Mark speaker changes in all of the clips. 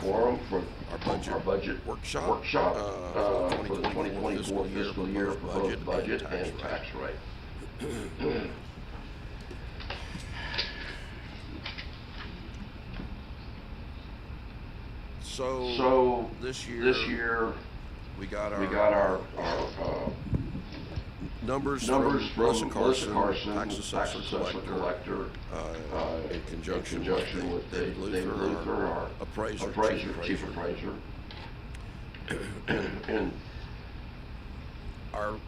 Speaker 1: quorum for
Speaker 2: our budget workshop
Speaker 1: for
Speaker 2: for
Speaker 1: the 2024 fiscal year for both budget and tax rate.
Speaker 2: So this year
Speaker 1: we got our
Speaker 2: numbers
Speaker 1: from
Speaker 2: Melissa
Speaker 1: Carson,
Speaker 2: tax assessor collector, in conjunction with David Luther, our appraiser,
Speaker 1: chief appraiser. And
Speaker 2: our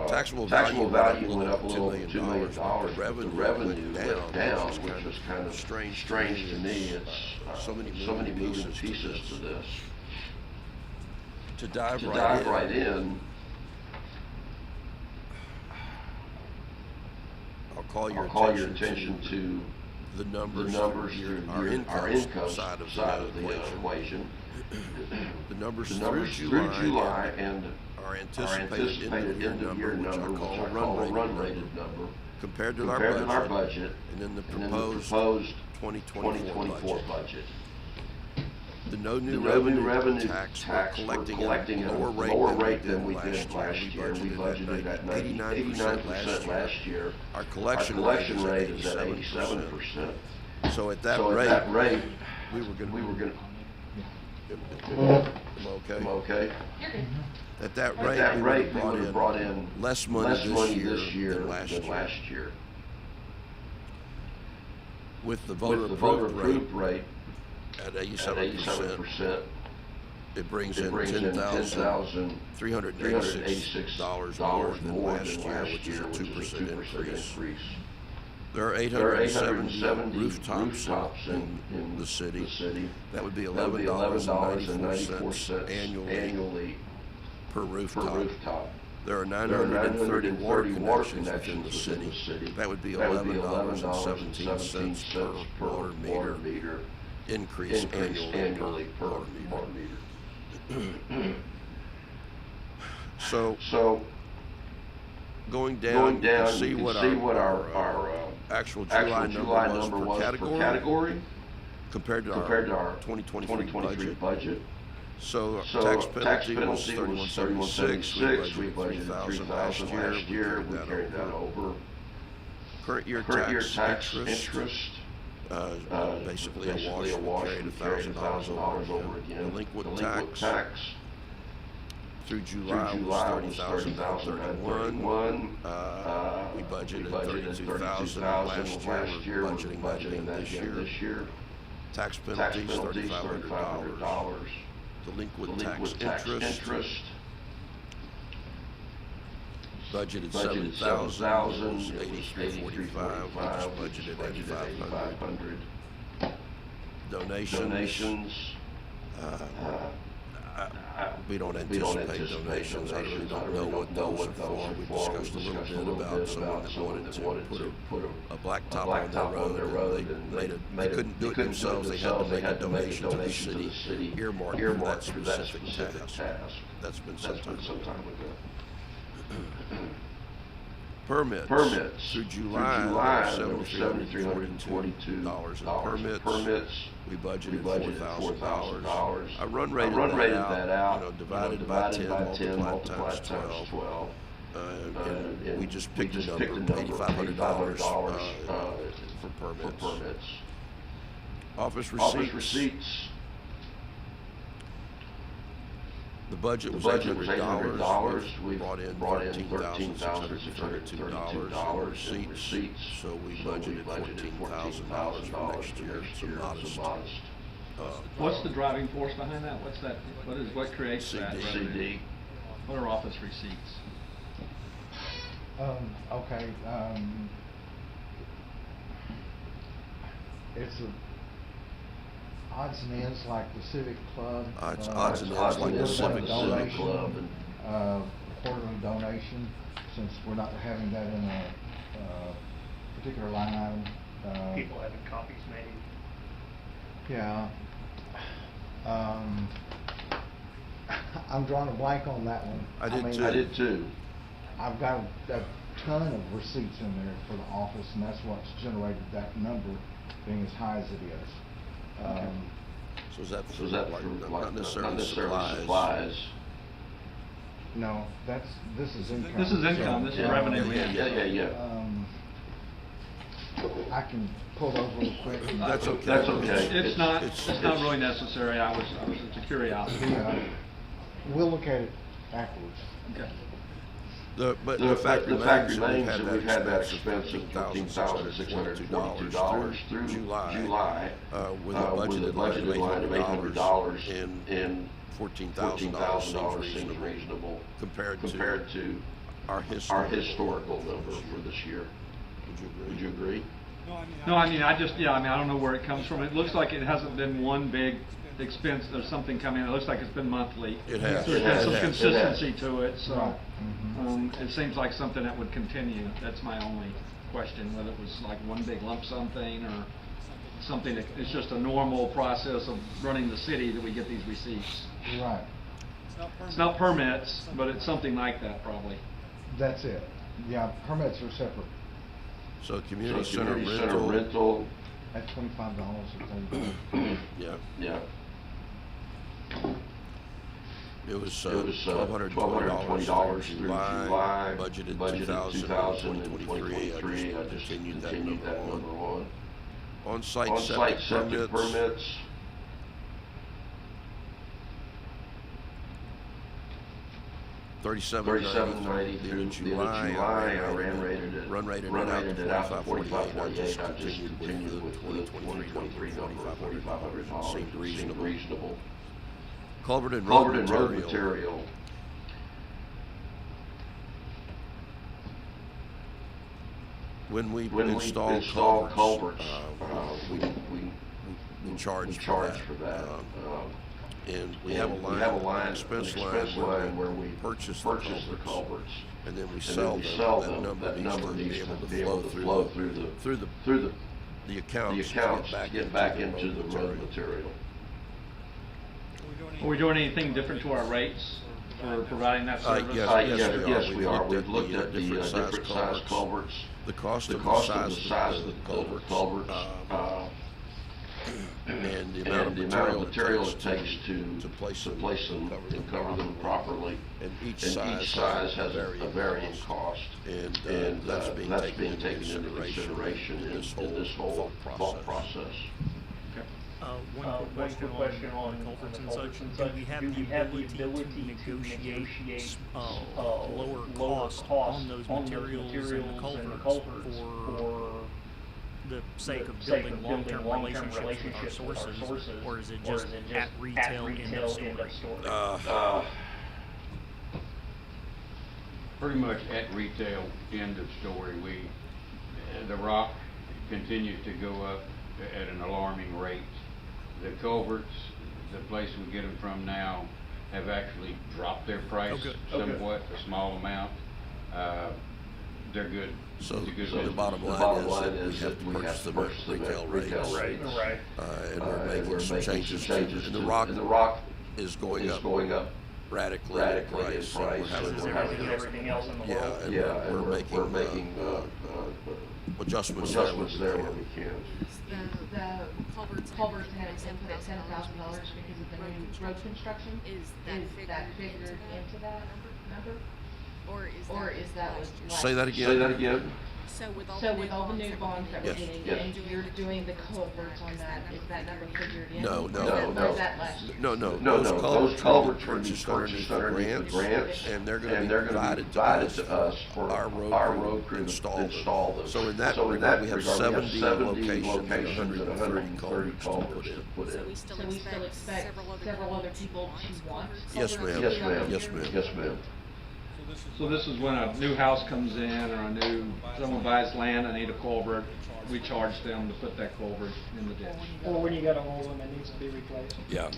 Speaker 2: taxable value went up a little $2 million, but the revenue went down,
Speaker 1: which was kind of
Speaker 2: strange
Speaker 1: to me. It's
Speaker 2: so many
Speaker 1: moving
Speaker 2: pieces
Speaker 1: pieces to this.
Speaker 2: To dive
Speaker 1: right in,
Speaker 2: I'll call your
Speaker 1: attention to
Speaker 2: the numbers
Speaker 1: through
Speaker 2: our income side of the
Speaker 1: equation.
Speaker 2: The numbers
Speaker 1: through July and
Speaker 2: our anticipated end of year number, which I call a run rated number, compared to our budget, and then the proposed 2024 budget. The no new revenue tax, we're collecting at a lower rate than we did last year. We budgeted at 89% last year. Our collection rate is at 87%. So at that rate, we were going
Speaker 1: Am okay?
Speaker 2: At that rate, we would have brought in less money this year than last year. With the voter approved rate at 87%, it brings in $10,386 more than last year, which is a 2% increase. There are 870 rooftops in the city. That would be $11.94 annually per rooftop. There are 930 water connections within the city. That would be $11.17 per water meter increase annually per water meter. So going down, you can see what our actual July number was per category compared to our 2023 budget. So tax penalty was $31.76. We budgeted $3,000 last year. We carried that over. Current year tax interest. Basically a wash. We carried $1,000 over again. Delinquent tax through July was $30,031. We budgeted $32,000 last year. We're budgeting that again this year. Tax penalties $3,500. Delinquent tax interest. Budgeted $7,000, $83.45. We just budgeted $8,500. Donations. We don't anticipate donations. I really don't know what those are for. We discussed a little bit about someone that wanted to put a blacktop on their road, and they couldn't do it themselves. They had to make a donation to the city, earmarked for that specific task. That's been some time ago. Permits through July $7,342 in permits. We budgeted $4,000. I run rated that out, divided by 10, multiplied times 12. And we just picked a number, $8,500 for permits. Office receipts. The budget was $800. We brought in $13,632 in receipts. So we budgeted $14,000 for next year. So modest.
Speaker 3: What's the driving force behind that? What creates that?
Speaker 1: CD.
Speaker 3: What are office receipts?
Speaker 4: Okay. It's odds and ends like the Civic Club.
Speaker 2: Odds and ends like the Civic
Speaker 1: Club.
Speaker 4: Quarterly donation, since we're not having that in a particular line item.
Speaker 3: People having copies made.
Speaker 4: Yeah. I'm drawing a blank on that one.
Speaker 2: I did too.
Speaker 4: I've got a ton of receipts in there for the office, and that's what's generated that number being as high as it is.
Speaker 2: So is that for,
Speaker 1: So is that
Speaker 2: like,
Speaker 1: for,
Speaker 2: not
Speaker 1: like,
Speaker 2: necessarily
Speaker 1: supplies?
Speaker 2: supplies?
Speaker 4: No, this is income.
Speaker 3: This is income, this is
Speaker 1: Yeah.
Speaker 3: revenue.
Speaker 1: Yeah.
Speaker 4: I can pull those real quick.
Speaker 2: That's okay.
Speaker 1: That's okay.
Speaker 3: It's not really necessary, it's a curiosity.
Speaker 4: Yeah, we'll look at it afterwards.
Speaker 3: Okay.
Speaker 2: But
Speaker 1: The
Speaker 2: the fact remains that
Speaker 1: we've had that expense of $14,622 through July,
Speaker 2: with a budgeted line of $800
Speaker 1: and
Speaker 2: $14,000
Speaker 1: seems
Speaker 2: seems
Speaker 1: reasonable
Speaker 2: compared to
Speaker 1: our historical number for this year. Would you agree?
Speaker 3: No, I mean, I don't know where it comes from. It looks like it hasn't been one big expense or something coming in. It looks like it's been monthly.
Speaker 2: It has.
Speaker 3: So there's been some consistency to it,
Speaker 4: Right.
Speaker 3: so, it seems like something that would continue. That's my only question, whether it was like one big lump sum thing or something that, it's just a normal process of running the city that we get these receipts.
Speaker 4: Right,
Speaker 3: It's not permits, but it's something like that probably.
Speaker 4: that's it. Yeah, permits are separate.
Speaker 2: So community
Speaker 1: So
Speaker 2: center
Speaker 1: community center rental,
Speaker 4: At $25 or $30.
Speaker 2: yeah. It was
Speaker 1: $1,220
Speaker 2: $1,220
Speaker 1: through
Speaker 2: through July, budgeted
Speaker 1: 2,000 in
Speaker 2: 2023.
Speaker 1: 2023. I just continued that number on.
Speaker 2: On-site
Speaker 1: On-site
Speaker 2: septic permits. $37.90
Speaker 1: through
Speaker 2: in July.
Speaker 1: I rated it out to
Speaker 2: 45.48.
Speaker 1: 45.48.
Speaker 2: I
Speaker 1: I just continued with the 2023 number of $4,500.
Speaker 2: Seemed
Speaker 1: Seemed reasonable.
Speaker 2: Culvert and
Speaker 1: Culvert
Speaker 2: road
Speaker 1: and road
Speaker 2: material.
Speaker 1: material.
Speaker 2: When we
Speaker 1: When we
Speaker 2: install
Speaker 1: culverts,
Speaker 2: we charge
Speaker 1: for that.
Speaker 2: And we
Speaker 1: And
Speaker 2: have a line, an
Speaker 1: expense
Speaker 2: expense
Speaker 1: line
Speaker 2: line
Speaker 1: where we
Speaker 2: purchase
Speaker 1: the
Speaker 2: the culverts. And then we
Speaker 1: And
Speaker 2: sell
Speaker 1: then we
Speaker 2: them.
Speaker 1: sell
Speaker 2: That
Speaker 1: them.
Speaker 2: number
Speaker 1: That number
Speaker 2: needs to
Speaker 1: needs
Speaker 2: be able to flow through
Speaker 1: through
Speaker 2: the accounts
Speaker 1: to get back into the road material.
Speaker 3: Are we doing anything different to our rates for providing that service?
Speaker 2: Yes,
Speaker 1: we are.
Speaker 2: We've
Speaker 1: We've looked at the different size culverts.
Speaker 2: The cost
Speaker 1: The
Speaker 2: of
Speaker 1: cost
Speaker 2: the
Speaker 1: of the
Speaker 2: size of the culverts. And the amount of material it takes to place them and cover them properly. And each size has a varying cost. And that's being taken into consideration in this whole thought process.
Speaker 5: One quick question on culverts and such. Do we have the ability to negotiate lower cost on those materials and the culverts for the sake of building long-term relationships with our sources, or is it just at retail end of story?
Speaker 6: Pretty much at retail, end of story. The rock continues to go up at an alarming rate. The culverts, the place we get them from now, have actually dropped their price somewhat, a small amount. They're good.
Speaker 2: So
Speaker 6: It's a good
Speaker 2: the
Speaker 6: business.
Speaker 2: bottom line is that we have to purchase them at retail rates.
Speaker 5: Right.
Speaker 2: And we're making some changes. And the rock is going up radically in price. And we're having
Speaker 5: Everything else in the world.
Speaker 2: and we're making adjustments there
Speaker 1: where we can.
Speaker 7: The culverts had input at $10,000 because of the new road construction. Is that figured into that number? Or is that what?
Speaker 2: Say that again.
Speaker 7: So with all the new bonds that we're
Speaker 2: Yes.
Speaker 7: getting,
Speaker 1: Yes.
Speaker 7: and you're doing the culverts on that, is that number figured in?
Speaker 2: No.
Speaker 7: Or is that less?
Speaker 2: No.
Speaker 1: No,
Speaker 2: Those culverts were purchased underneath the grants, and they're gonna be provided to us for
Speaker 1: our road crew to install them.
Speaker 2: So in that regard, we have 70 locations and 130 culverts to put in.
Speaker 7: So we still expect several other people to want?
Speaker 2: Yes, ma'am.
Speaker 7: culverts?
Speaker 2: Yes, ma'am.
Speaker 3: So this is when a new house comes in or someone buys land and need a culvert, we charge them to put that culvert in the ditch,
Speaker 5: Or when you got a hole in it needs to be replaced.
Speaker 2: Yeah.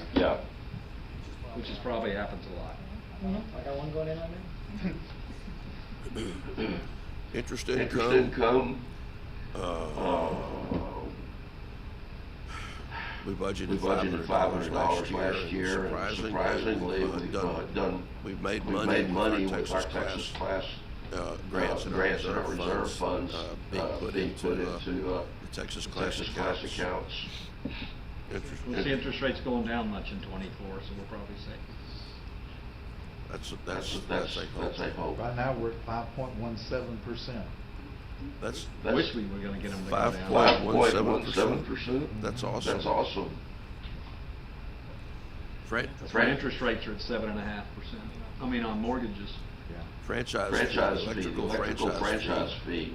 Speaker 3: which is probably happens a lot.
Speaker 5: I got one going in on there.
Speaker 2: Interest
Speaker 1: Interest
Speaker 2: income,
Speaker 1: income,
Speaker 2: we budgeted
Speaker 1: $500
Speaker 2: $500 last year, and
Speaker 1: surprisingly,
Speaker 2: we've made
Speaker 1: we've
Speaker 2: money
Speaker 1: made money
Speaker 2: with
Speaker 1: with
Speaker 2: our
Speaker 1: our Texas class
Speaker 2: grants and our reserve funds being put into
Speaker 1: the
Speaker 2: the Texas class
Speaker 1: Texas class
Speaker 2: accounts.
Speaker 1: accounts.
Speaker 3: We'll see interest rates going down much in '24, so we'll probably say.
Speaker 2: That's a hope.
Speaker 4: Right now, we're at 5.17%.
Speaker 2: That's
Speaker 3: Wish we were gonna get them to go down.
Speaker 2: 5.17%. That's awesome.
Speaker 1: That's awesome.
Speaker 3: Our interest rates are at 7.5%. I mean, on mortgages.
Speaker 4: Yeah.
Speaker 2: Franchise fee, electrical franchise fee.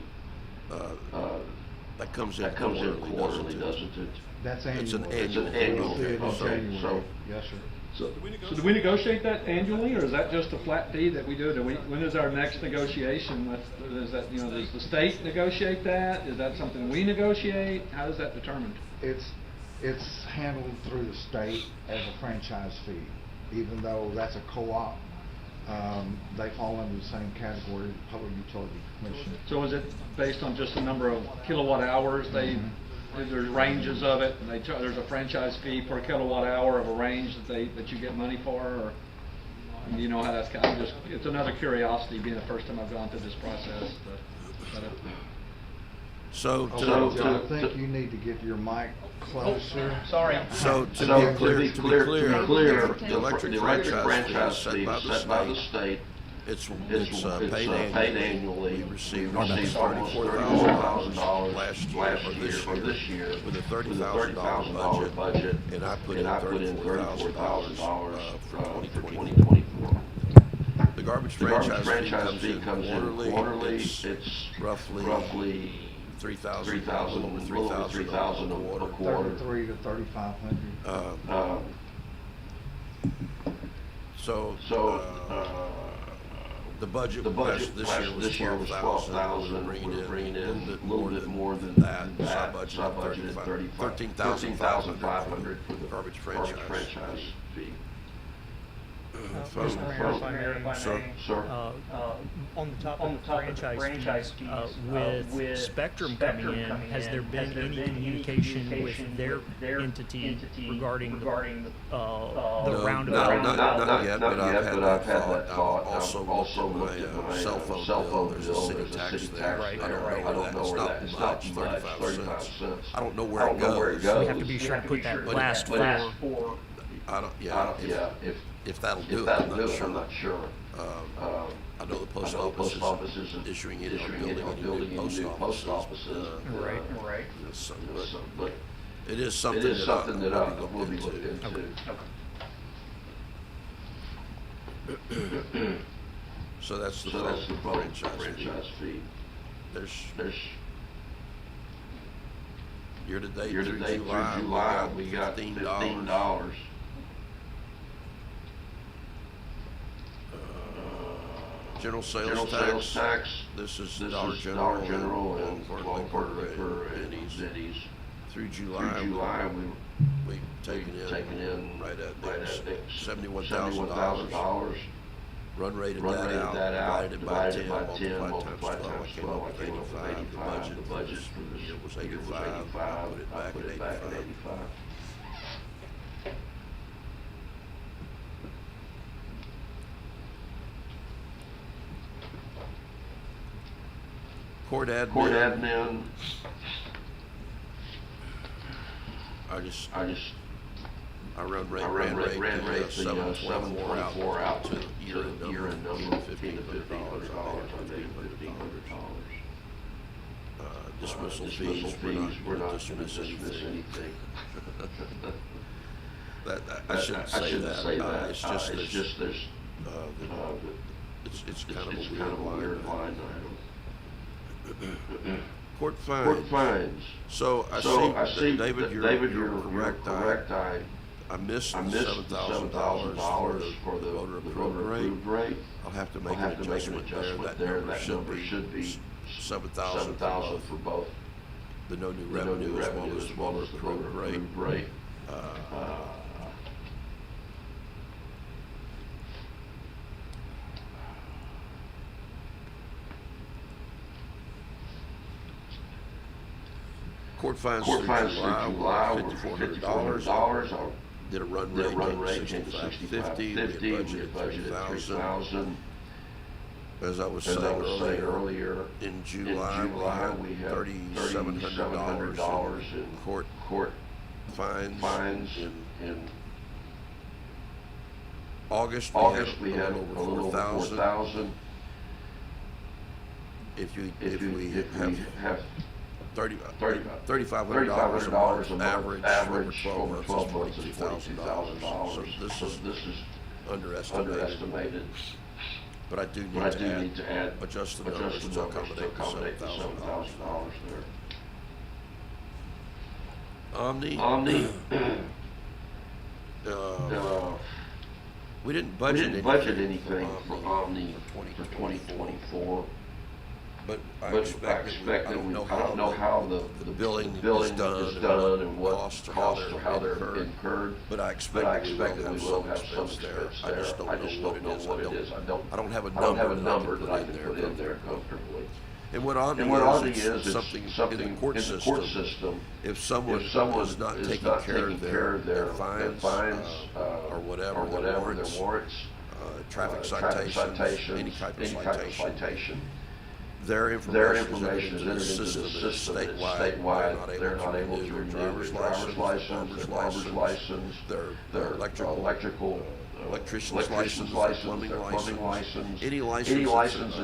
Speaker 2: That comes in quarterly, doesn't it?
Speaker 4: That's annual.
Speaker 2: It's an
Speaker 1: It's
Speaker 2: annual.
Speaker 1: an annual.
Speaker 4: We'll see it in
Speaker 1: Okay,
Speaker 4: January.
Speaker 1: so-
Speaker 4: Yes, sir.
Speaker 3: So do we negotiate that annually, or is that just a flat fee that we do? When is our next negotiation with, is that, does the state negotiate that? Is that something we negotiate? How is that determined?
Speaker 4: It's handled through the state as a franchise fee, even though that's a co-op. They fall under the same category, Public Utility Commission.
Speaker 3: So is it based on just the number of kilowatt hours there's ranges of it, and there's a franchise fee per kilowatt hour of a range that you get money for, or do you know how that's kind of it's another curiosity, being the first time I've gone through this process.
Speaker 2: So
Speaker 4: I think you need to get your mic closer.
Speaker 5: Sorry.
Speaker 2: So to be clear, the electric franchise fee is set by the state. It's paid annually. We received almost $34,000 last year or this year with a $30,000 budget, and I put in $34,000 for 2024. The garbage franchise fee comes in quarterly. It's roughly $3,000, a little over $3,000 a quarter.
Speaker 4: 3,300 to 3,500.
Speaker 2: The budget this year was 12,000. We're bringing in a little bit more than that. So I budgeted 13,500 for the garbage franchise fee.
Speaker 5: Mr. Mayor, if I may,
Speaker 2: Sir.
Speaker 5: on the topic of franchise fees, with Spectrum coming in, has there been any communication with their entity regarding the roundabout?
Speaker 2: Not yet, but I've had that thought. I've also looked at my cell phone bill. There's a city tax there.
Speaker 5: Right.
Speaker 2: I don't know that. It's not much, 35 cents. I don't know where it goes.
Speaker 5: We have to be sure to put that last for.
Speaker 2: If that'll do it, I'm not sure. I know the post office isn't issuing any building any new post offices.
Speaker 5: Right.
Speaker 2: But it is something that we'll be looking into.
Speaker 5: Okay.
Speaker 2: So that's the franchise fee. There's year to date through July, we got $15. General sales tax. This is Dollar General and Puerto Rico and Eddie's. Through July, we've taken in right at $71,000. Run rated that out, divided by 10, multiplied times 12, I came up with 85. The budget for this year was 85. I put it back at 85. Court admin. I run rate 724 out to year end number $1,500. I made $1,500. Dismissal fees, we're not dismiss anything. I shouldn't say that. It's just there's it's kind of a weird line item. Court fines. So I see David, you're correct. I missed $7,000 for the voter approved rate. I'll have to make an adjustment there. That number should be $7,000 for both the no new revenue as well as the voter approved rate. Court fines through July were $5,400. Did a run rate $65.50. We had budgeted $3,000. As I was saying earlier, in July we had $3,700 in court fines in August, we had a little over 4,000. If we have $3,500 a month average over 12 months is $22,000. So this is underestimated. But I do need to add adjust the numbers to accommodate the $7,000 there. Omni. We didn't budget anything for Omni for 2024. But I expect that I don't know how the billing is done and what costs or how they're incurred. But I expect that we will have some expense there. I just don't know what it is. I don't have a number that I can put in there comfortably. And what Omni is something in the court system. If someone is not taking care of their fines or whatever, their warrants, traffic citations, any type of citation, their information is entered into the system statewide. They're not able to renew their driver's license, their barber's license, their electrical, electrician's license, plumbing license, any license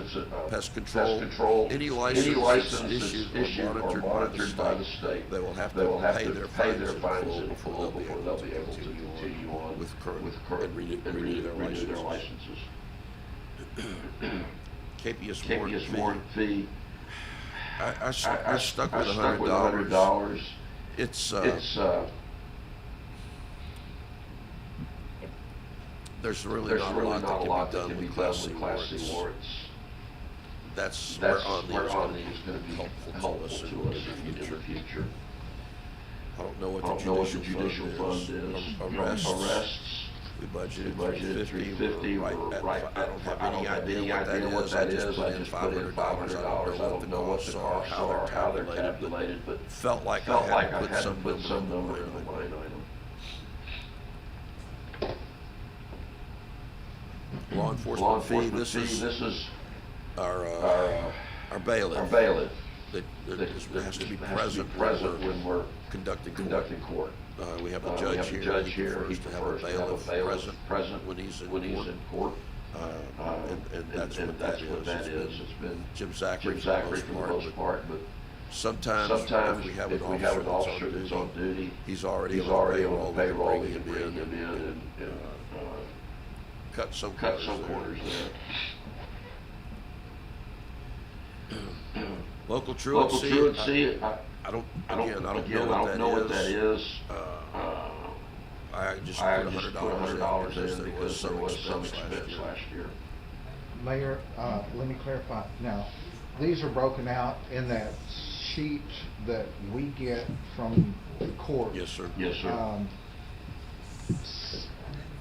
Speaker 2: that's pest control, any license that's issued or monitored by the state. They will have to pay their fines in full before they'll be able to continue on with current and renew their licenses. KPS warrant fee. I stuck with $100. It's there's really not a lot that can be done with Class C warrants. That's where Omni is going to be helpful to us in the future. I don't know what the judicial fund is. Arrests. We budgeted $350. Right. I don't have any idea what that is. I just put in $500. I don't know what the costs are, how they're calculated, but felt like I had to put some number in the line item. Law enforcement fee. This is our bailiff. That has to be present when we're conducting court. We have a judge here. He prefers to have a bailiff present when he's in court. And that's what that is. It's been Jim Zachary for the most part, but sometimes if we have an officer that's on duty, he's already on the payroll. We can bring him in and cut some corners there. Local truancy. I don't know what that is. I just put $100 in because there was some expense last year.
Speaker 4: Mayor, let me clarify. Now, these are broken out in that sheet that we get from the court.
Speaker 2: Yes, sir.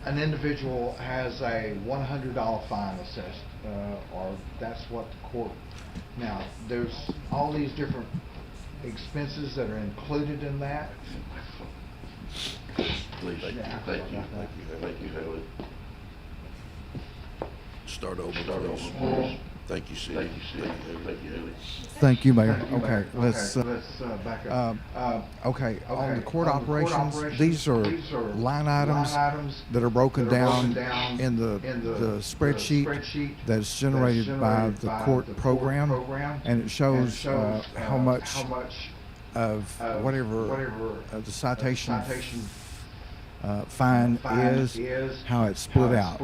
Speaker 4: An individual has a $100 fine assessed, or that's what the court. Now, there's all these different expenses that are included in that.
Speaker 2: Please. Thank you, Haley. Start over, please. Thank you, Steve. Thank you, Haley.
Speaker 4: Thank you, Mayor. Okay, let's back up. Okay, on the court operations, these are line items that are broken down in the spreadsheet that's generated by the court program, and it shows how much of whatever the citation fine is, how it's split out.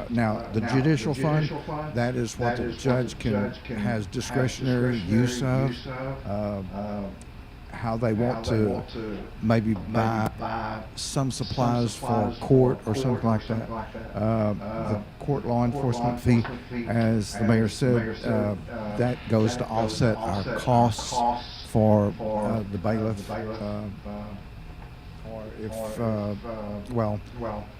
Speaker 4: Now, the judicial fund, that is what the judge has discretionary use of, how they want to maybe buy some supplies for court or something like that. The court law enforcement fee, as the mayor said, that goes to offset our costs for the bailiff. Or if, well,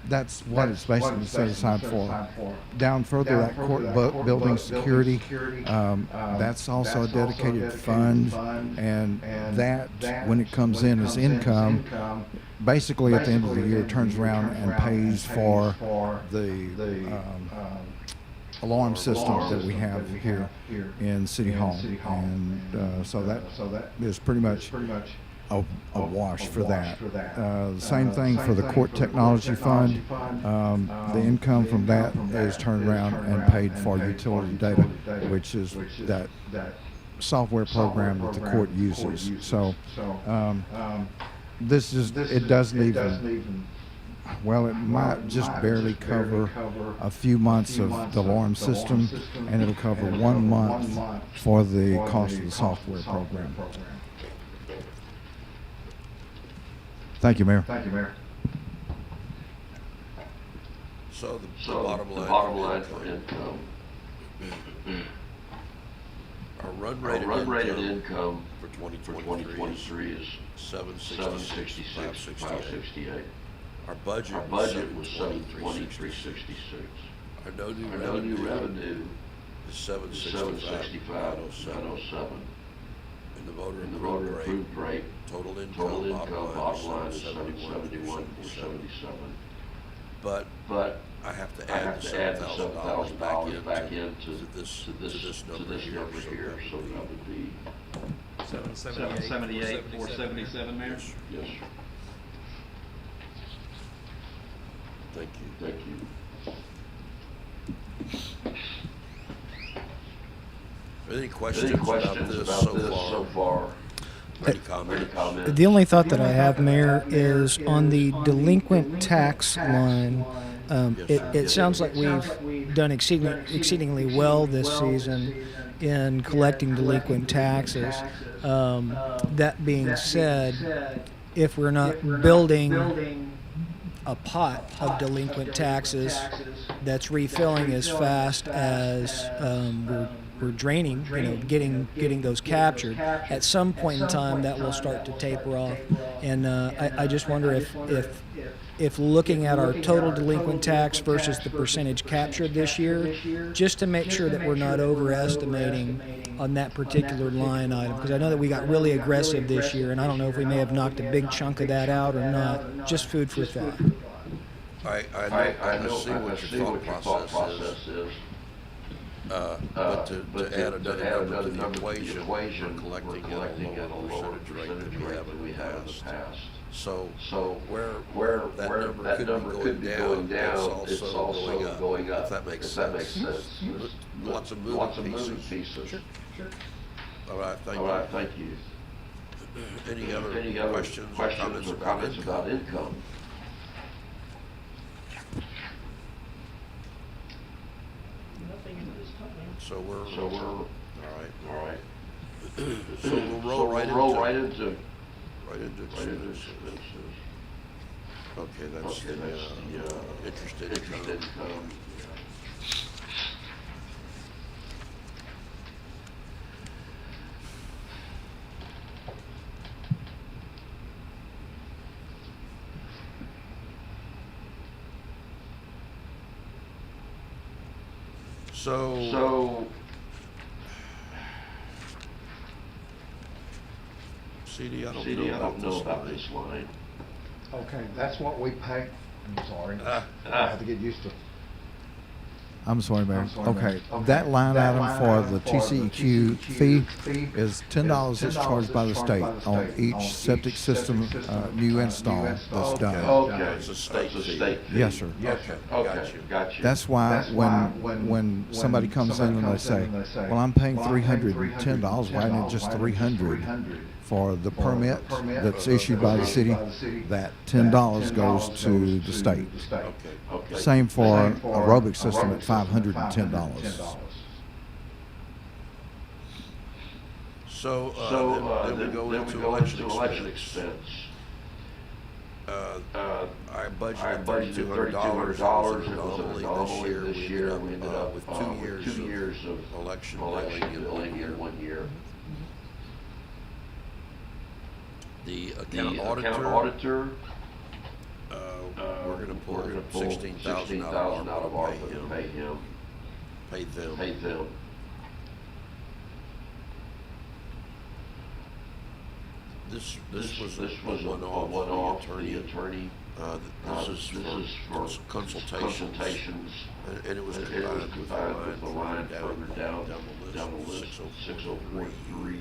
Speaker 4: that's what it's basically set aside for. Down further, that court building security, that's also a dedicated fund, and that, when it comes in as income, basically at the end of the year turns around and pays for the alarm system that we have here in City Hall. And so that is pretty much a wash for that. Same thing for the Court Technology Fund. The income from that is turned around and paid for utility data, which is that software program that the court uses. So this is, it doesn't even, well, it might just barely cover a few months of the alarm system, and it'll cover 1 month for the cost of the software program. Thank you, Mayor.
Speaker 2: So the
Speaker 1: So
Speaker 2: bottom
Speaker 1: the
Speaker 2: line,
Speaker 1: bottom line for income,
Speaker 2: our run
Speaker 1: our
Speaker 2: rated
Speaker 1: run
Speaker 2: income
Speaker 1: income
Speaker 2: for
Speaker 1: for
Speaker 2: 2023
Speaker 1: 2023 is
Speaker 2: is 766, 568.
Speaker 1: 568.
Speaker 2: Our budget
Speaker 1: Our
Speaker 2: was
Speaker 1: budget was
Speaker 2: 723.66.
Speaker 1: 723.66.
Speaker 2: Our no new
Speaker 1: Our no new
Speaker 2: revenue
Speaker 1: revenue
Speaker 2: is
Speaker 1: is
Speaker 2: 765,907.
Speaker 1: 765,907.
Speaker 2: And the voter
Speaker 1: And the voter
Speaker 2: approved
Speaker 1: approved
Speaker 2: rate,
Speaker 1: rate,
Speaker 2: total
Speaker 1: total
Speaker 2: income,
Speaker 1: income,
Speaker 2: bottom line
Speaker 1: bottom line
Speaker 2: is
Speaker 1: is 771,477.
Speaker 2: But
Speaker 1: But
Speaker 2: I have to
Speaker 1: I
Speaker 2: add
Speaker 1: have
Speaker 2: the
Speaker 1: to add the
Speaker 2: $7,000
Speaker 1: back into
Speaker 2: this
Speaker 1: number here, so that would be,
Speaker 3: 778, 477, Mayor?
Speaker 2: Yes,
Speaker 1: yes, sir.
Speaker 2: thank you.
Speaker 1: Thank you.
Speaker 2: Any questions
Speaker 1: Any
Speaker 2: about
Speaker 1: questions
Speaker 2: this
Speaker 1: about this so far?
Speaker 2: Any
Speaker 1: Any
Speaker 2: comments?
Speaker 1: comments?
Speaker 8: The only thought that I have, Mayor, is on the delinquent tax line. It sounds like we've done exceedingly well this season in collecting delinquent taxes. That being said, if we're not building a pot of delinquent taxes that's refilling as fast as we're draining, getting those captured, at some point in time that will start to taper off. And I just wonder if looking at our total delinquent tax versus the percentage captured this year, just to make sure that we're not overestimating on that particular line item, because I know that we got really aggressive this year, and I don't know if we may have knocked a big chunk of that out or not. Just food for thought.
Speaker 2: I see what your thought process is. But to add another number to the equation, we're collecting at a lower percentage rate than we have in the past. So where that number could be going down, it's also going up, if that makes sense. Lots of moving pieces.
Speaker 1: Sure.
Speaker 2: All right,
Speaker 1: Thank you.
Speaker 2: Any other questions or comments
Speaker 1: about income?
Speaker 2: So we're all right.
Speaker 1: So
Speaker 2: So we'll roll right into
Speaker 1: expenses.
Speaker 2: Okay, that's the interested income. So CD, I don't know about this line.
Speaker 9: Okay, that's what we pay. I'm sorry. I have to get used to.
Speaker 4: I'm sorry, Mayor. Okay, that line item for the TCEQ fee is $10 that's charged by the state on each septic system new install that's done.
Speaker 1: Okay.
Speaker 2: It's a state fee.
Speaker 4: Yes, sir.
Speaker 1: Okay, got you.
Speaker 4: That's why when somebody comes in and they say, well, I'm paying $310, why isn't it just $300 for the permit that's issued by the city? That $10 goes to the state.
Speaker 2: Okay.
Speaker 4: Same for aerobic system at $510.
Speaker 2: So then we go into election expense. I budgeted $3,200. It was an anomaly this year. We ended up with 2 years of election billing in 1 year. The account auditor, we're going to pull $16,000 out of ARPA to pay them. This was a one-off for the attorney. This is for consultations, and it was combined with the line further down the list, 603.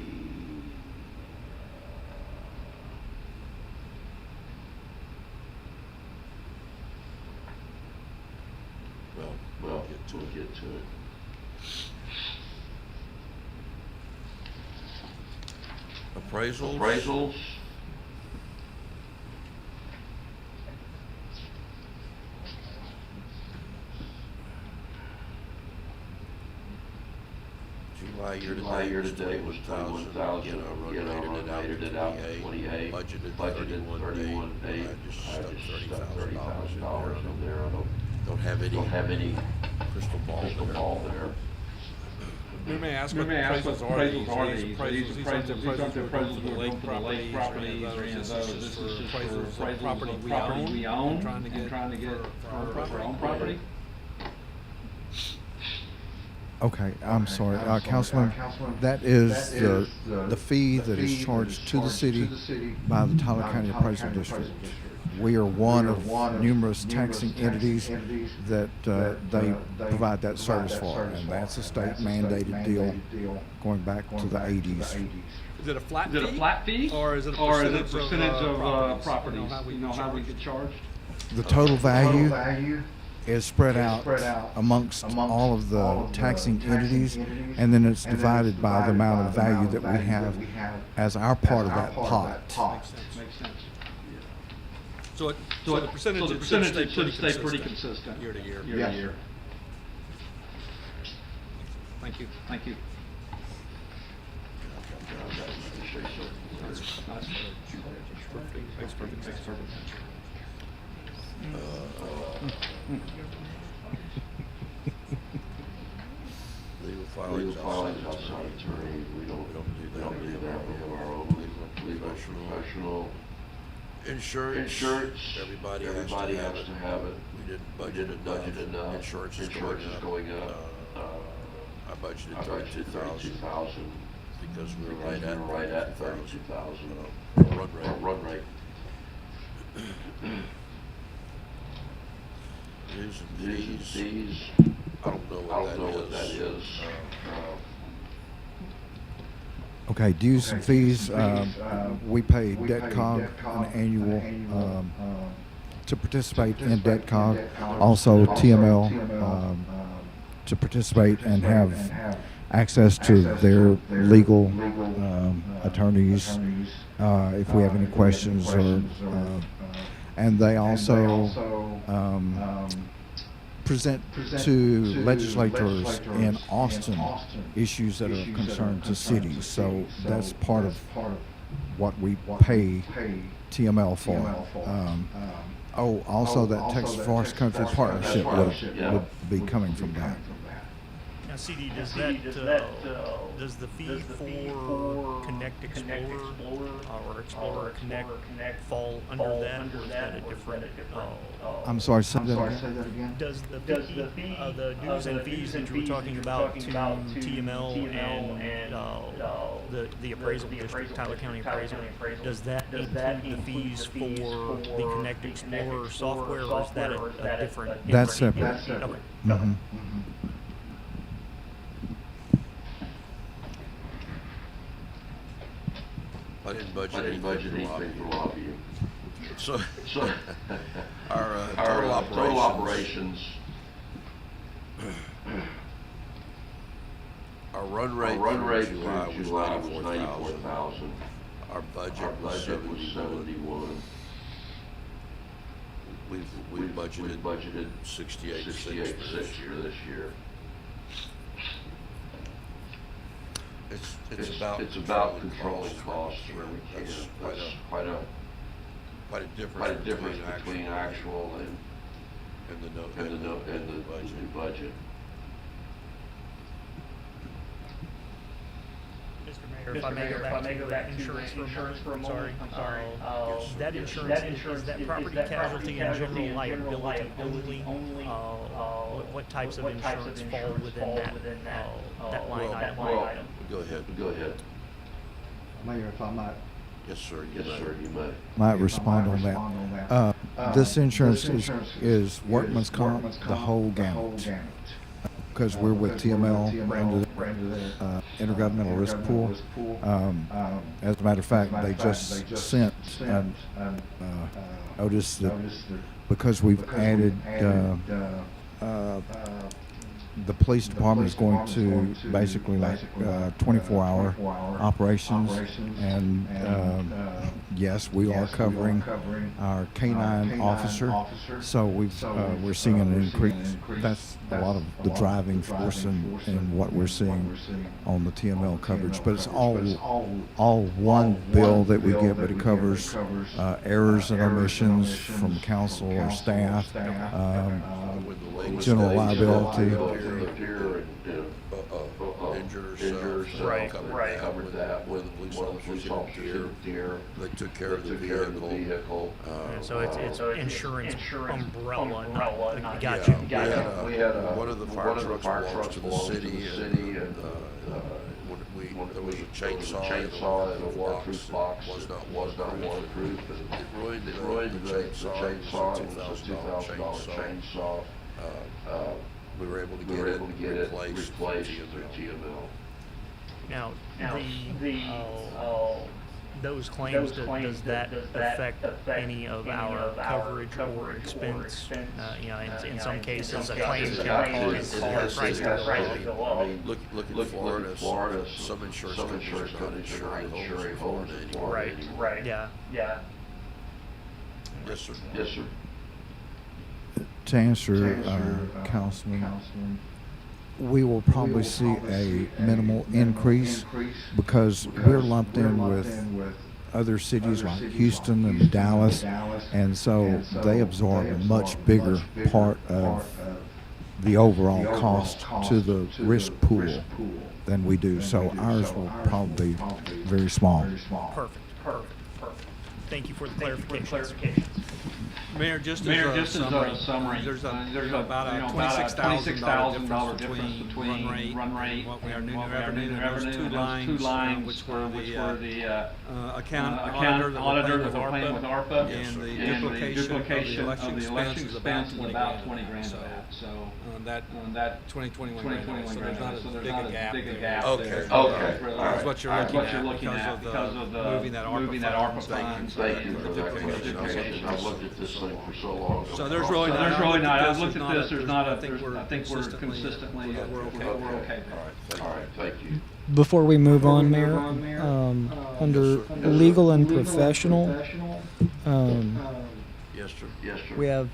Speaker 2: Appraisals. July year to date was 21,000. Again, I rated it out to 28. Budgeted 31,800. I just stuck $30,000 in there. I don't have any crystal ball there.
Speaker 10: We may ask what the appraisals are. These aren't the appraisals for the lake properties or any of those. This is just for appraisals of property we own, trying to get for our own property.
Speaker 4: Okay, I'm sorry, Councilman, that is the fee that is charged to the city by the Tyler County Appraisal District. We are one of numerous taxing entities that they provide that service for, and that's a state mandated deal going back to the 80s.
Speaker 10: Is it a flat fee?
Speaker 3: Is it a flat fee?
Speaker 10: Or is it a percentage of properties? You know how we get charged?
Speaker 4: The total value is spread out amongst all of the taxing entities, and then it's divided by the amount of value that we have as our part of that pot.
Speaker 3: Makes sense.
Speaker 10: So the percentage should stay pretty consistent year to year.
Speaker 3: Year.
Speaker 10: Thank you. Makes perfect sense.
Speaker 2: Legal filings outside attorney. We don't do that. We have our own legal professional. Insurance. Everybody has to have it. We didn't budget enough. Insurance is going up. I budgeted 32,000 because we were right at 32,000 run rate. Dues and fees. I don't know what that is.
Speaker 4: Okay, dues and fees, we pay DebtCog an annual to participate in DebtCog, also TML to participate and have access to their legal attorneys if we have any questions, and they also present to legislators in Austin issues that are of concern to cities. So that's part of what we pay TML for. Also that Texas Forest Country Partnership would be coming from that.
Speaker 5: Now, CD, does does the fee for Connect Explorer or Explorer Connect fall under that, or is that a different?
Speaker 4: I'm sorry, say that again.
Speaker 5: Does the dues and fees that you were talking about to TML and the appraisal district, Tyler County Appraisal, does that include the fees for the Connect Explorer software, or is that a different?
Speaker 4: That's separate.
Speaker 5: Okay.
Speaker 4: Mm-hmm.
Speaker 2: I didn't budget anything for lobbying. So our total operations, our run rate for July was 94,000. Our budget was 71. We budgeted 68.6 for this year. It's about controlling costs where we can. That's quite a difference between actual and the budget.
Speaker 5: Mr. Mayor, if I may go back to insurance for a moment. I'm sorry. That insurance, is that property casualty and general liability only? What types of insurance fall within that line item?
Speaker 2: Go ahead.
Speaker 9: Mayor, if I might.
Speaker 2: Yes, sir, you may.
Speaker 4: Might respond on that. This insurance is workman's comp, the whole gamut. Because we're with TML, we're under the Intergovernmental Risk Pool. As a matter of fact, they just sent notice that because we've added the police department is going to basically like 24-hour operations, and yes, we are covering our K-9 officer, so we're seeing an increase. That's a lot of the driving force and what we're seeing on the TML coverage, but it's all one bill that we get, but it covers errors and omissions from council or staff, general liability.
Speaker 2: Injured
Speaker 5: Right.
Speaker 2: covered that when the police officers hit deer. They took care of the vehicle.
Speaker 5: So it's insurance umbrella, not, got
Speaker 2: Yeah,
Speaker 5: you.
Speaker 2: we had one of the fire trucks belongs to the city, and there was a chainsaw in a waterproof box was not waterproof, and it ruined the chainsaw. It was a $2,000 chainsaw. We were able to get it replaced through TML.
Speaker 5: Now, those claims, does that affect any of our coverage or expense? In some cases, a claim can cause our price to go up.
Speaker 2: Look at Florida. Some insurance companies are not insuring Florida anymore.
Speaker 5: Right. Yeah.
Speaker 2: Yes, sir.
Speaker 4: To answer Councilman, we will probably see a minimal increase because we're lumped in with other cities like Houston and Dallas, and so they absorb a much bigger part of the overall cost to the risk pool than we do. So ours will probably be very small.
Speaker 5: Perfect. Thank you for the clarifications.
Speaker 10: Mayor, just
Speaker 3: Mayor,
Speaker 10: as a summary,
Speaker 3: there's
Speaker 10: about a $26,000 difference between run rate and what we are new revenue. Those two lines, which were the account auditor that we're paying with ARPA, and the duplication of the election expense is about 20 grand of that. So that 2021 grand. So there's not as big a gap.
Speaker 2: Okay.
Speaker 10: That's what you're looking at because of the moving that ARPA funds.
Speaker 1: Thank you for that clarification. I've looked at this thing for so long.
Speaker 10: So there's really not.
Speaker 3: I've looked at this. There's not a. I think we're consistently.
Speaker 10: We're okay.
Speaker 3: We're okay.
Speaker 1: All right, thank you.
Speaker 8: Before we move on, Mayor, under legal and professional,
Speaker 2: Yes, sir.
Speaker 8: we have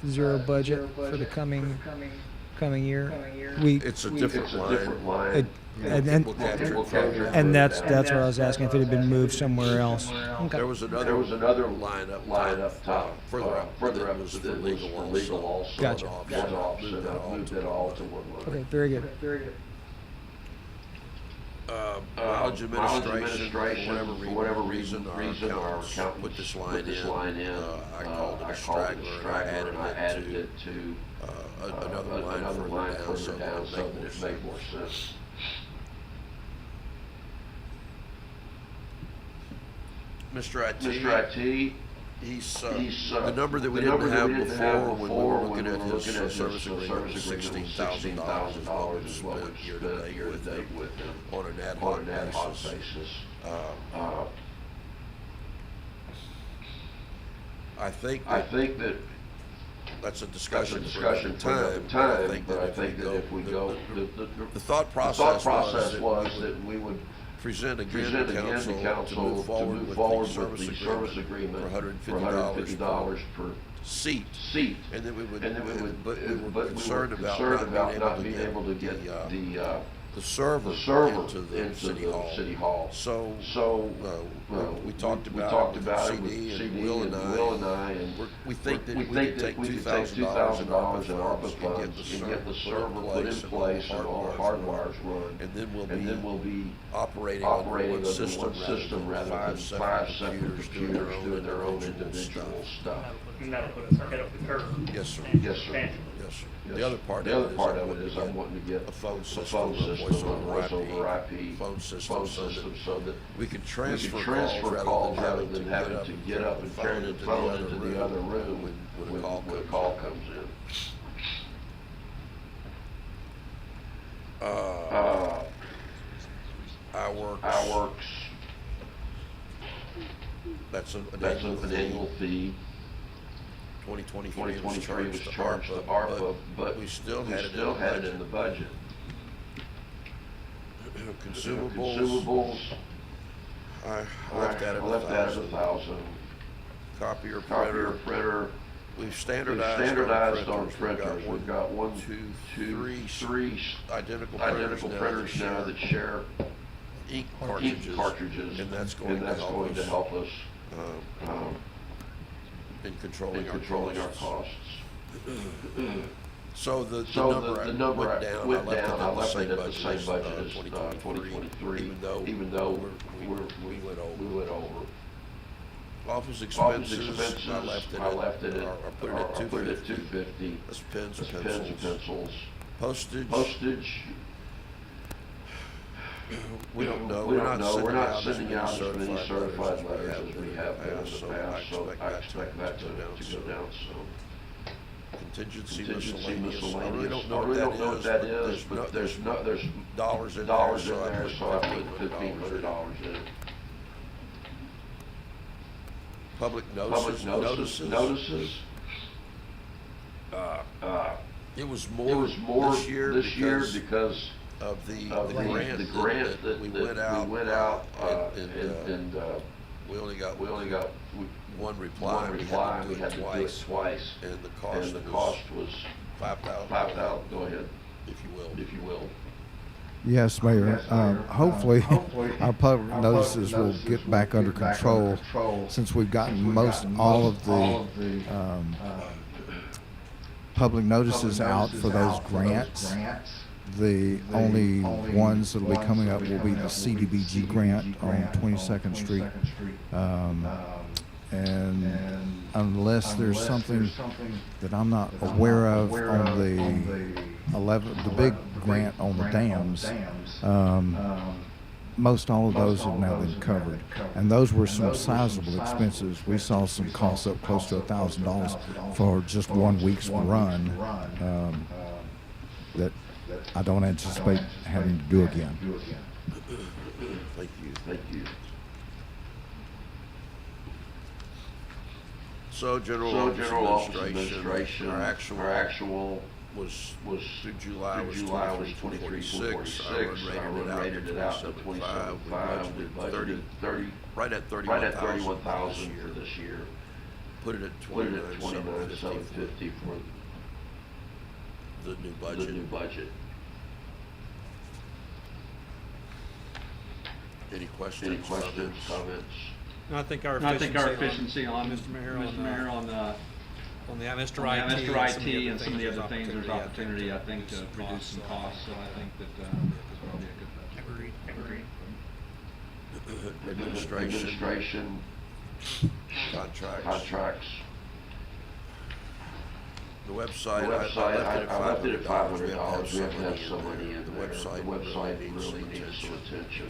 Speaker 8: zero budget for the coming year.
Speaker 2: It's a different line.
Speaker 8: And that's what I was asking, if it had been moved somewhere else. Okay.
Speaker 2: There was another line up top, further up, that was for legal also.
Speaker 8: Gotcha.
Speaker 1: Moved it all to one line.
Speaker 8: Okay, very good.
Speaker 2: Mileage administration, for whatever reason, our accountants put this line in. I called it a straggler, and I added it to another line further down, so that it made more sense. Mr.
Speaker 1: IT,
Speaker 2: he's the number that we didn't have before when we were looking at his service agreement was $16,000 is what we spent year to date with him on an ad hoc basis. I think that that's a discussion for another time, but I think that if we go, the thought process was that we would present again to council to move forward with the service agreement for $150 per seat, and then we were concerned about not being able to get the server into the city hall. So we talked about CD and Will and I, and we think that we could take $2,000 in ARPA funds and get the server put in place and all the hardwires run, and then we'll be operating under one system rather than five separate computers doing their own individual stuff. Yes, sir. The other part of it is I'm wanting to get a phone system, voice over IP phone system, so that we can transfer calls rather than having to get up and turn the phone into the other room when a call comes in. iWorks. That's an annual fee. 2023 it was charged to ARPA, but we still had it in the budget. Consumables, I left that at 1,000. Copier printer. We've standardized on printers. We've got one, two, three identical printers now that share ink cartridges, and that's going to help us in controlling our costs. So the number went down. I left it at the same budget as 2023, even though we went over. Office expenses, I left it at, I put it at 250. That's pens and pencils. Postage. We don't know. We're not sending out as many certified letters as we have been in the past, so I expect that to go down some. Contingency miscellaneous. I really don't know what that is, but there's dollars in there, so I put $1,500 in it. Public notices. It was more this year because of the grant that we went out and we only got one reply. We had to do it twice, and the cost was $5,000. Go ahead, if you will.
Speaker 4: Yes, Mayor. Hopefully, our public notices will get back under control since we've gotten all of the public notices out for those grants. The only ones that will be coming up will be the CDBG grant on 22nd Street. And unless there's something that I'm not aware of on the big grant on the dams, most all of those have now been covered. And those were some sizable expenses. We saw some costs up close to $1,000 for just 1 week's run that I don't anticipate having to do again.
Speaker 2: Thank you. So general office administration, our actual was through July was 23.46. I rated it out at 27.5. We budgeted right at 31,000 for this year. Put it at 29,750 for the new budget. Any questions, comments?
Speaker 10: No, I think our
Speaker 3: efficiency on
Speaker 10: Mr. Mayor,
Speaker 3: on
Speaker 10: Mr.
Speaker 3: IT and some of the other things, there's opportunity, I think, to reduce some costs. So I think that it's probably a good budget.
Speaker 2: Agreed. Administration, contracts. The website, I left it at $500. We have to have some money in there. The website really needs some attention.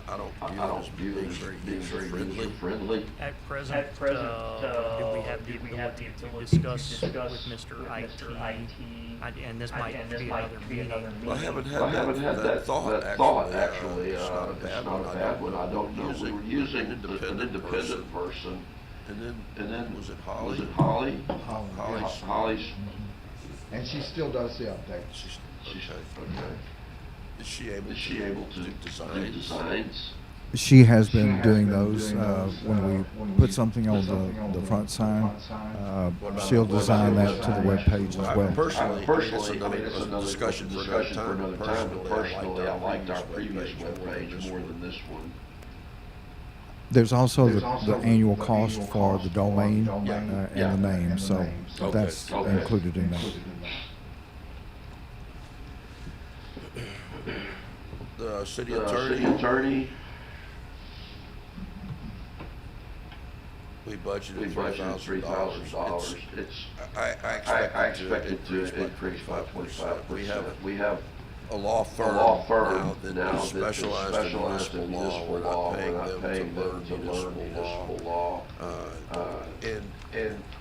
Speaker 2: I don't view it as being very user-friendly.
Speaker 5: At present, do we have the ability to discuss with Mr. IT? And this might be another meeting.
Speaker 2: I haven't had that thought, actually. It's not a bad one. I don't know. We were using an independent person. And then was it Holly? Holly's.
Speaker 9: And she still does the updates.
Speaker 2: Okay. Is she able to do designs?
Speaker 4: She has been doing those when we put something on the front sign. She'll design that to the web page as well.
Speaker 2: Personally, it's another discussion for another time. Personally, I liked our previous web page more than this one.
Speaker 4: There's also the annual cost for the domain and the name, so that's included in that.
Speaker 2: The city attorney. We budgeted $3,000. I expected to increase by 25%. We have a law firm now that specializes in municipal law. We're not paying them to learn municipal law. And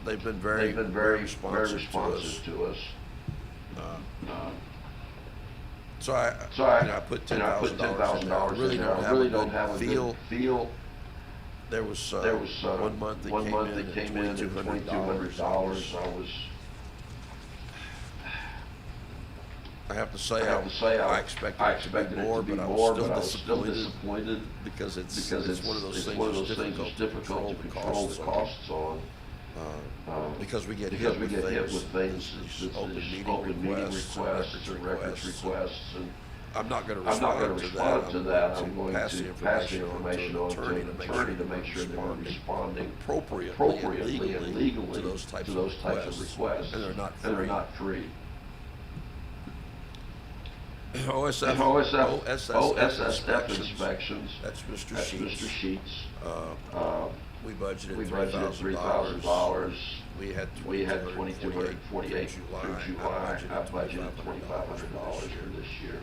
Speaker 2: they've been very responsive to us. So I put $10,000 in there. I really don't have a good feel There was, one month that came in at $2,200. I have to say, I expected it to be more, but I was still disappointed because it's one of those things that's difficult to control the costs on. Because we get hit with things, these open meeting requests and records requests, and I'm not going to respond to that. I'm going to pass the information on to an attorney to make sure they're responding appropriately and legally to those types of requests, and they're not free. OSSF inspections. That's Mr. Sheets. We budgeted $3,000. We had $2,248 through July. I budgeted $2,500 for this year.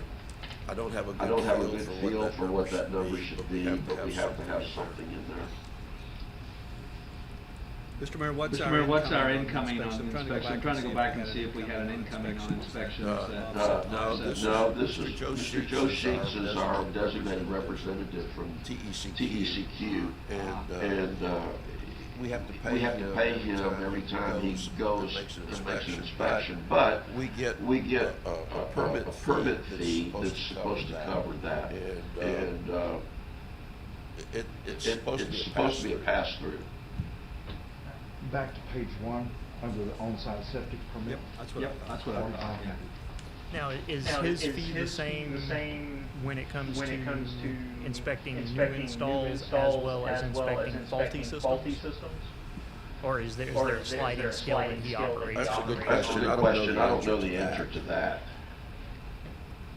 Speaker 2: I don't have a good feel for what that number should be, but we have to have something in there.
Speaker 3: Mr. Mayor, what's our incoming on inspection? I'm trying to go back and see if we had an incoming on inspections.
Speaker 2: No, this is Mr. Joe Sheets is our designated representative from TECQ, and we have to pay him every time he goes and makes an inspection. But we get a permit fee that's supposed to cover that, and it's supposed to be a pass-through.
Speaker 9: Back to page 1, under the on-site septic permit.
Speaker 3: Yep, that's what I thought.
Speaker 5: Now, is his fee the same when it comes to inspecting new installs as well as inspecting faulty systems? Or is there a sliding scale that he operates?
Speaker 2: That's a good question. I don't know the answer to that.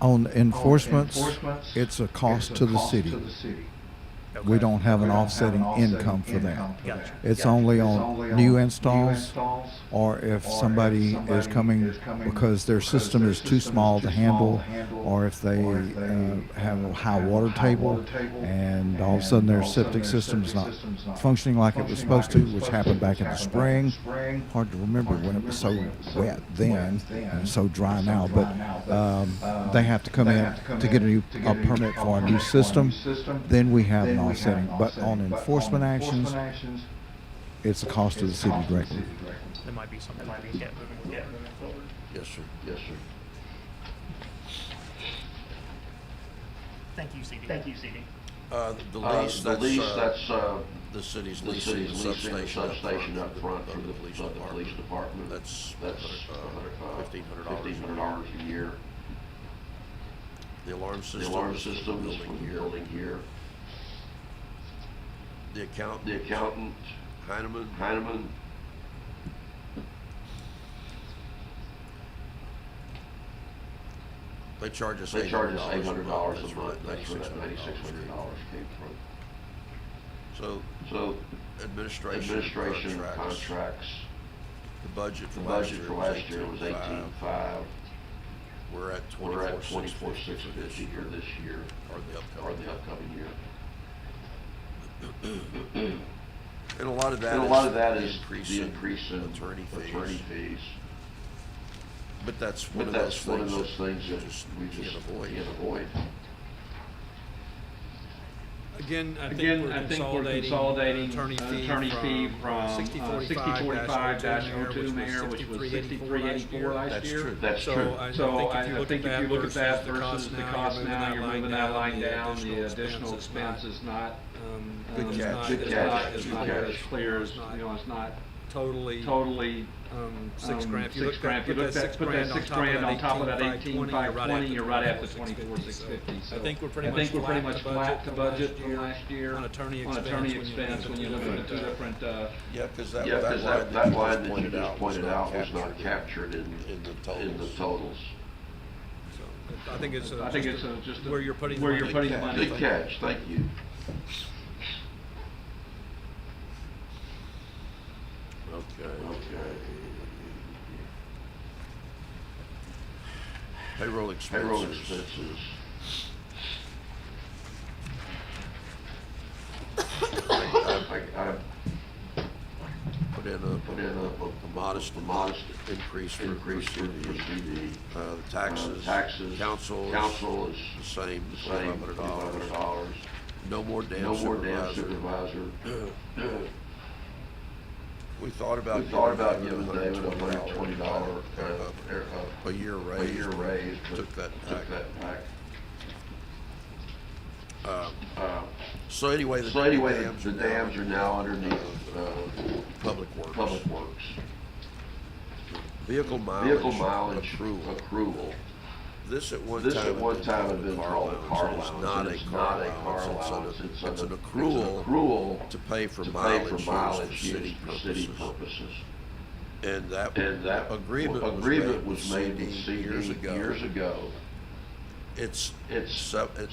Speaker 4: On enforcements, it's a cost to the city.
Speaker 5: Okay.
Speaker 4: We don't have an offsetting income for that.
Speaker 5: Gotcha.
Speaker 4: It's only on new installs, or if somebody is coming because their system is too small to handle, or if they have a high water table and all of a sudden their septic system is not functioning like it was supposed to, which happened back in the spring. Hard to remember when it was so wet then and so dry now, but they have to come in to get a permit for a new system. Then we have an offsetting, but on enforcement actions, it's a cost to the city directly.
Speaker 5: There might be something we can get moving forward.
Speaker 2: Yes, sir. Yes, sir.
Speaker 5: Thank you, CD.
Speaker 2: The lease, that's the city's leasing the substation up front for the police department. That's $1,500 a year. The alarm system is for the building here. The accountant, Heineman. They charge us $800 a month. That's where that $9,600 came from. So administration contracts. The budget for last year was $18,500. We're at $24,650 for this year, or the upcoming year. And a lot of that is the increase in attorney fees. But that's one of those things that we just can't avoid.
Speaker 10: Again, I think we're consolidating attorney fee from 6045-02 mayor, which was 6384 last year.
Speaker 3: That's true. So I think if you look at that versus the cost now, you're moving that line down. The additional expense is not
Speaker 2: Good catch.
Speaker 3: It's not as clear as, it's not
Speaker 10: totally
Speaker 3: $6,000. If you put that $6,000 on top of that 18,520, you're right at the 24,650. So
Speaker 10: I think we're
Speaker 3: pretty much flat to budget from last year
Speaker 10: on attorney
Speaker 3: expense when you look at the two different.
Speaker 2: Yeah, because that line that you just pointed out was not captured in the totals.
Speaker 10: I think it's
Speaker 3: just
Speaker 10: where you're putting
Speaker 3: the money.
Speaker 2: Good catch. Thank you. Okay. Payroll expenses. I put in a modest increase for CD. The taxes. Council is the same, $2,500. No more dam
Speaker 1: no more dam
Speaker 2: supervisor.
Speaker 1: supervisor.
Speaker 2: We thought about
Speaker 1: giving David a $120
Speaker 2: a year raise, but
Speaker 1: took that back.
Speaker 2: So anyway, the
Speaker 1: dams are now underneath
Speaker 2: Public Works.
Speaker 1: Public Works.
Speaker 2: Vehicle mileage
Speaker 1: accrual.
Speaker 2: This at one
Speaker 1: This
Speaker 2: time
Speaker 1: at one time had been called a car
Speaker 2: allowance.
Speaker 1: allowance.
Speaker 2: It's
Speaker 1: It's
Speaker 2: not
Speaker 1: not
Speaker 2: a
Speaker 1: a
Speaker 2: car
Speaker 1: car
Speaker 2: allowance.
Speaker 1: allowance.
Speaker 2: It's an
Speaker 1: It's
Speaker 2: accrual
Speaker 1: an accrual
Speaker 2: to pay for
Speaker 1: to
Speaker 2: mileage used
Speaker 1: used
Speaker 2: for
Speaker 1: for
Speaker 2: city
Speaker 1: city
Speaker 2: purposes.
Speaker 1: purposes.
Speaker 2: And that
Speaker 1: Agreement was made with CD years ago.
Speaker 2: It's
Speaker 1: It's
Speaker 2: $700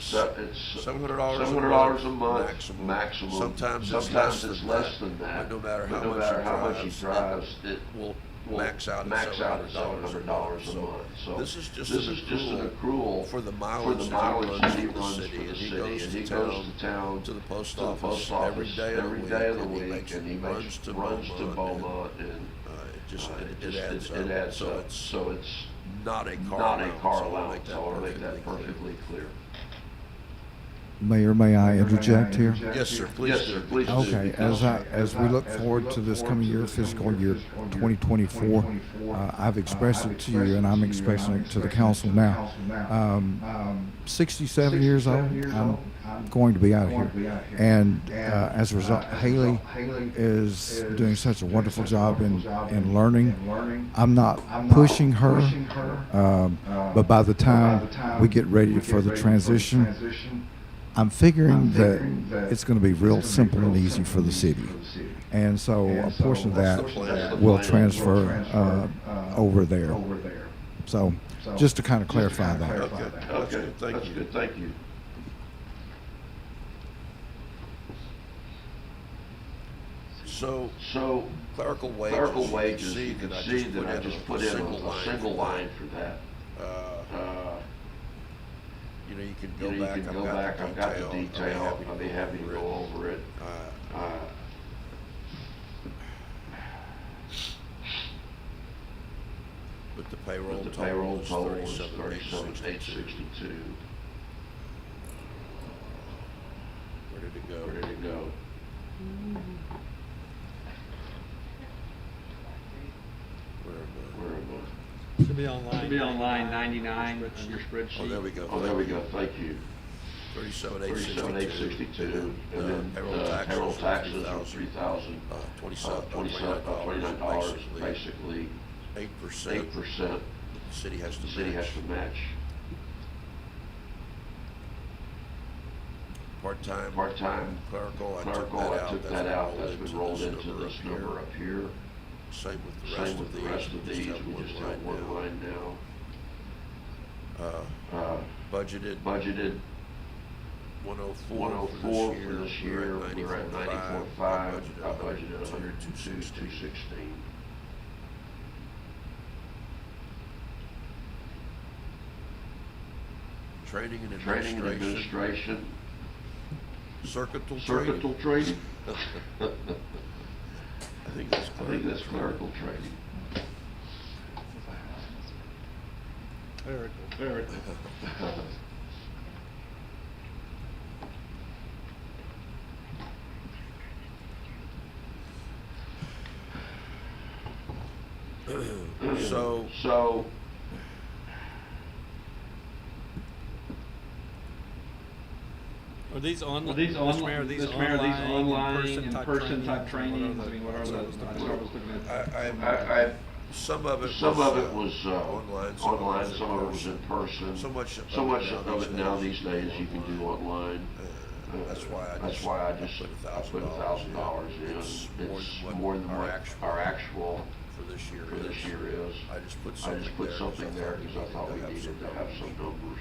Speaker 1: $700 a month maximum.
Speaker 2: Sometimes it's less than that. But no matter how much he drives, it will max out at $700 a month. So this is just an accrual for the mileage that he runs for the city. And he goes to town, to the post office every day of the week, and he runs to Beaumont, and it adds up. So it's not a car allowance. I want to make that perfectly clear.
Speaker 4: Mayor, may I interject here?
Speaker 2: Yes, sir. Please do.
Speaker 4: Okay, as we look forward to this coming year, fiscal year 2024, I've expressed it to you, and I'm expressing it to the council now. 67 years old, I'm going to be out of here, and as a result, Haley is doing such a wonderful job in learning. I'm not pushing her, but by the time we get ready for the transition, I'm figuring that it's going to be real simple and easy for the city. And so a portion of that will transfer over there. So just to kind of clarify that.
Speaker 1: Okay, that's good, thank you.
Speaker 2: So clerical wages, you can see that I just put in a single line for that. You can go back, I've got the detail, I'll be happy to go over it. But the payroll total is 37,862. Where did it go? Where am I?
Speaker 3: Should be on line 99 on your spreadsheet.
Speaker 2: Oh, there we go.
Speaker 1: Thank you.
Speaker 2: 37,862.
Speaker 1: And then payroll taxes are $3,027, basically 8%.
Speaker 2: The city has to
Speaker 1: match.
Speaker 2: Part-time clerical,
Speaker 1: I took that out. That's been rolled into this number up here.
Speaker 2: Same with the rest of these. We just have one line now. Budgeted 104 for this year. We're at 94.5. I budgeted 102.216. Training and administration. Circuital training. I think that's clerical training. Clerical. So
Speaker 10: Are these online?
Speaker 3: These online in-person type trainings? I mean, what are those?
Speaker 2: Some of it was online. Some of it was in person. So much of it now these days you can do online. That's why I just put $1,000 in. It's more than what our actual for this year is. I just put something there because I thought we needed to have some numbers.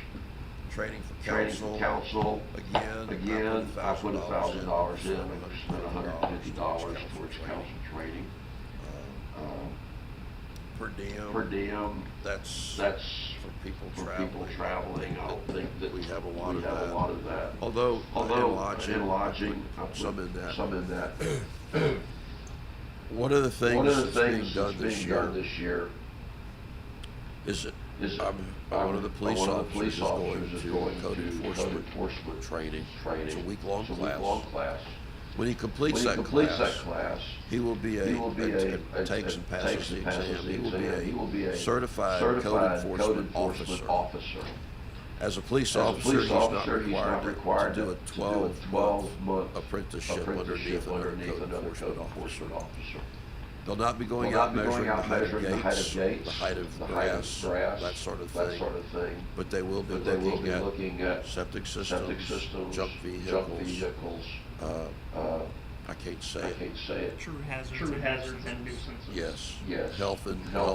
Speaker 2: Training for council. Again, I put $1,000 in. I spent $150 towards council training. Per diem. That's for people traveling. I don't think that we have a lot of that. Although in lodging, I put some in that. One of the things that's being done this year is one of the police officers is going to code enforcement training. It's a week-long class. When he completes that class, he will be takes and passes the exam. He will be a certified code enforcement officer. As a police officer, he's not required to do a 12-month apprenticeship underneath another code enforcement officer. They'll not be going out measuring the height of gates, the height of grass, that sort of thing. But they will be looking at septic systems, junk vehicles. I can't say it.
Speaker 5: True hazards and nuisances.
Speaker 2: Yes. Health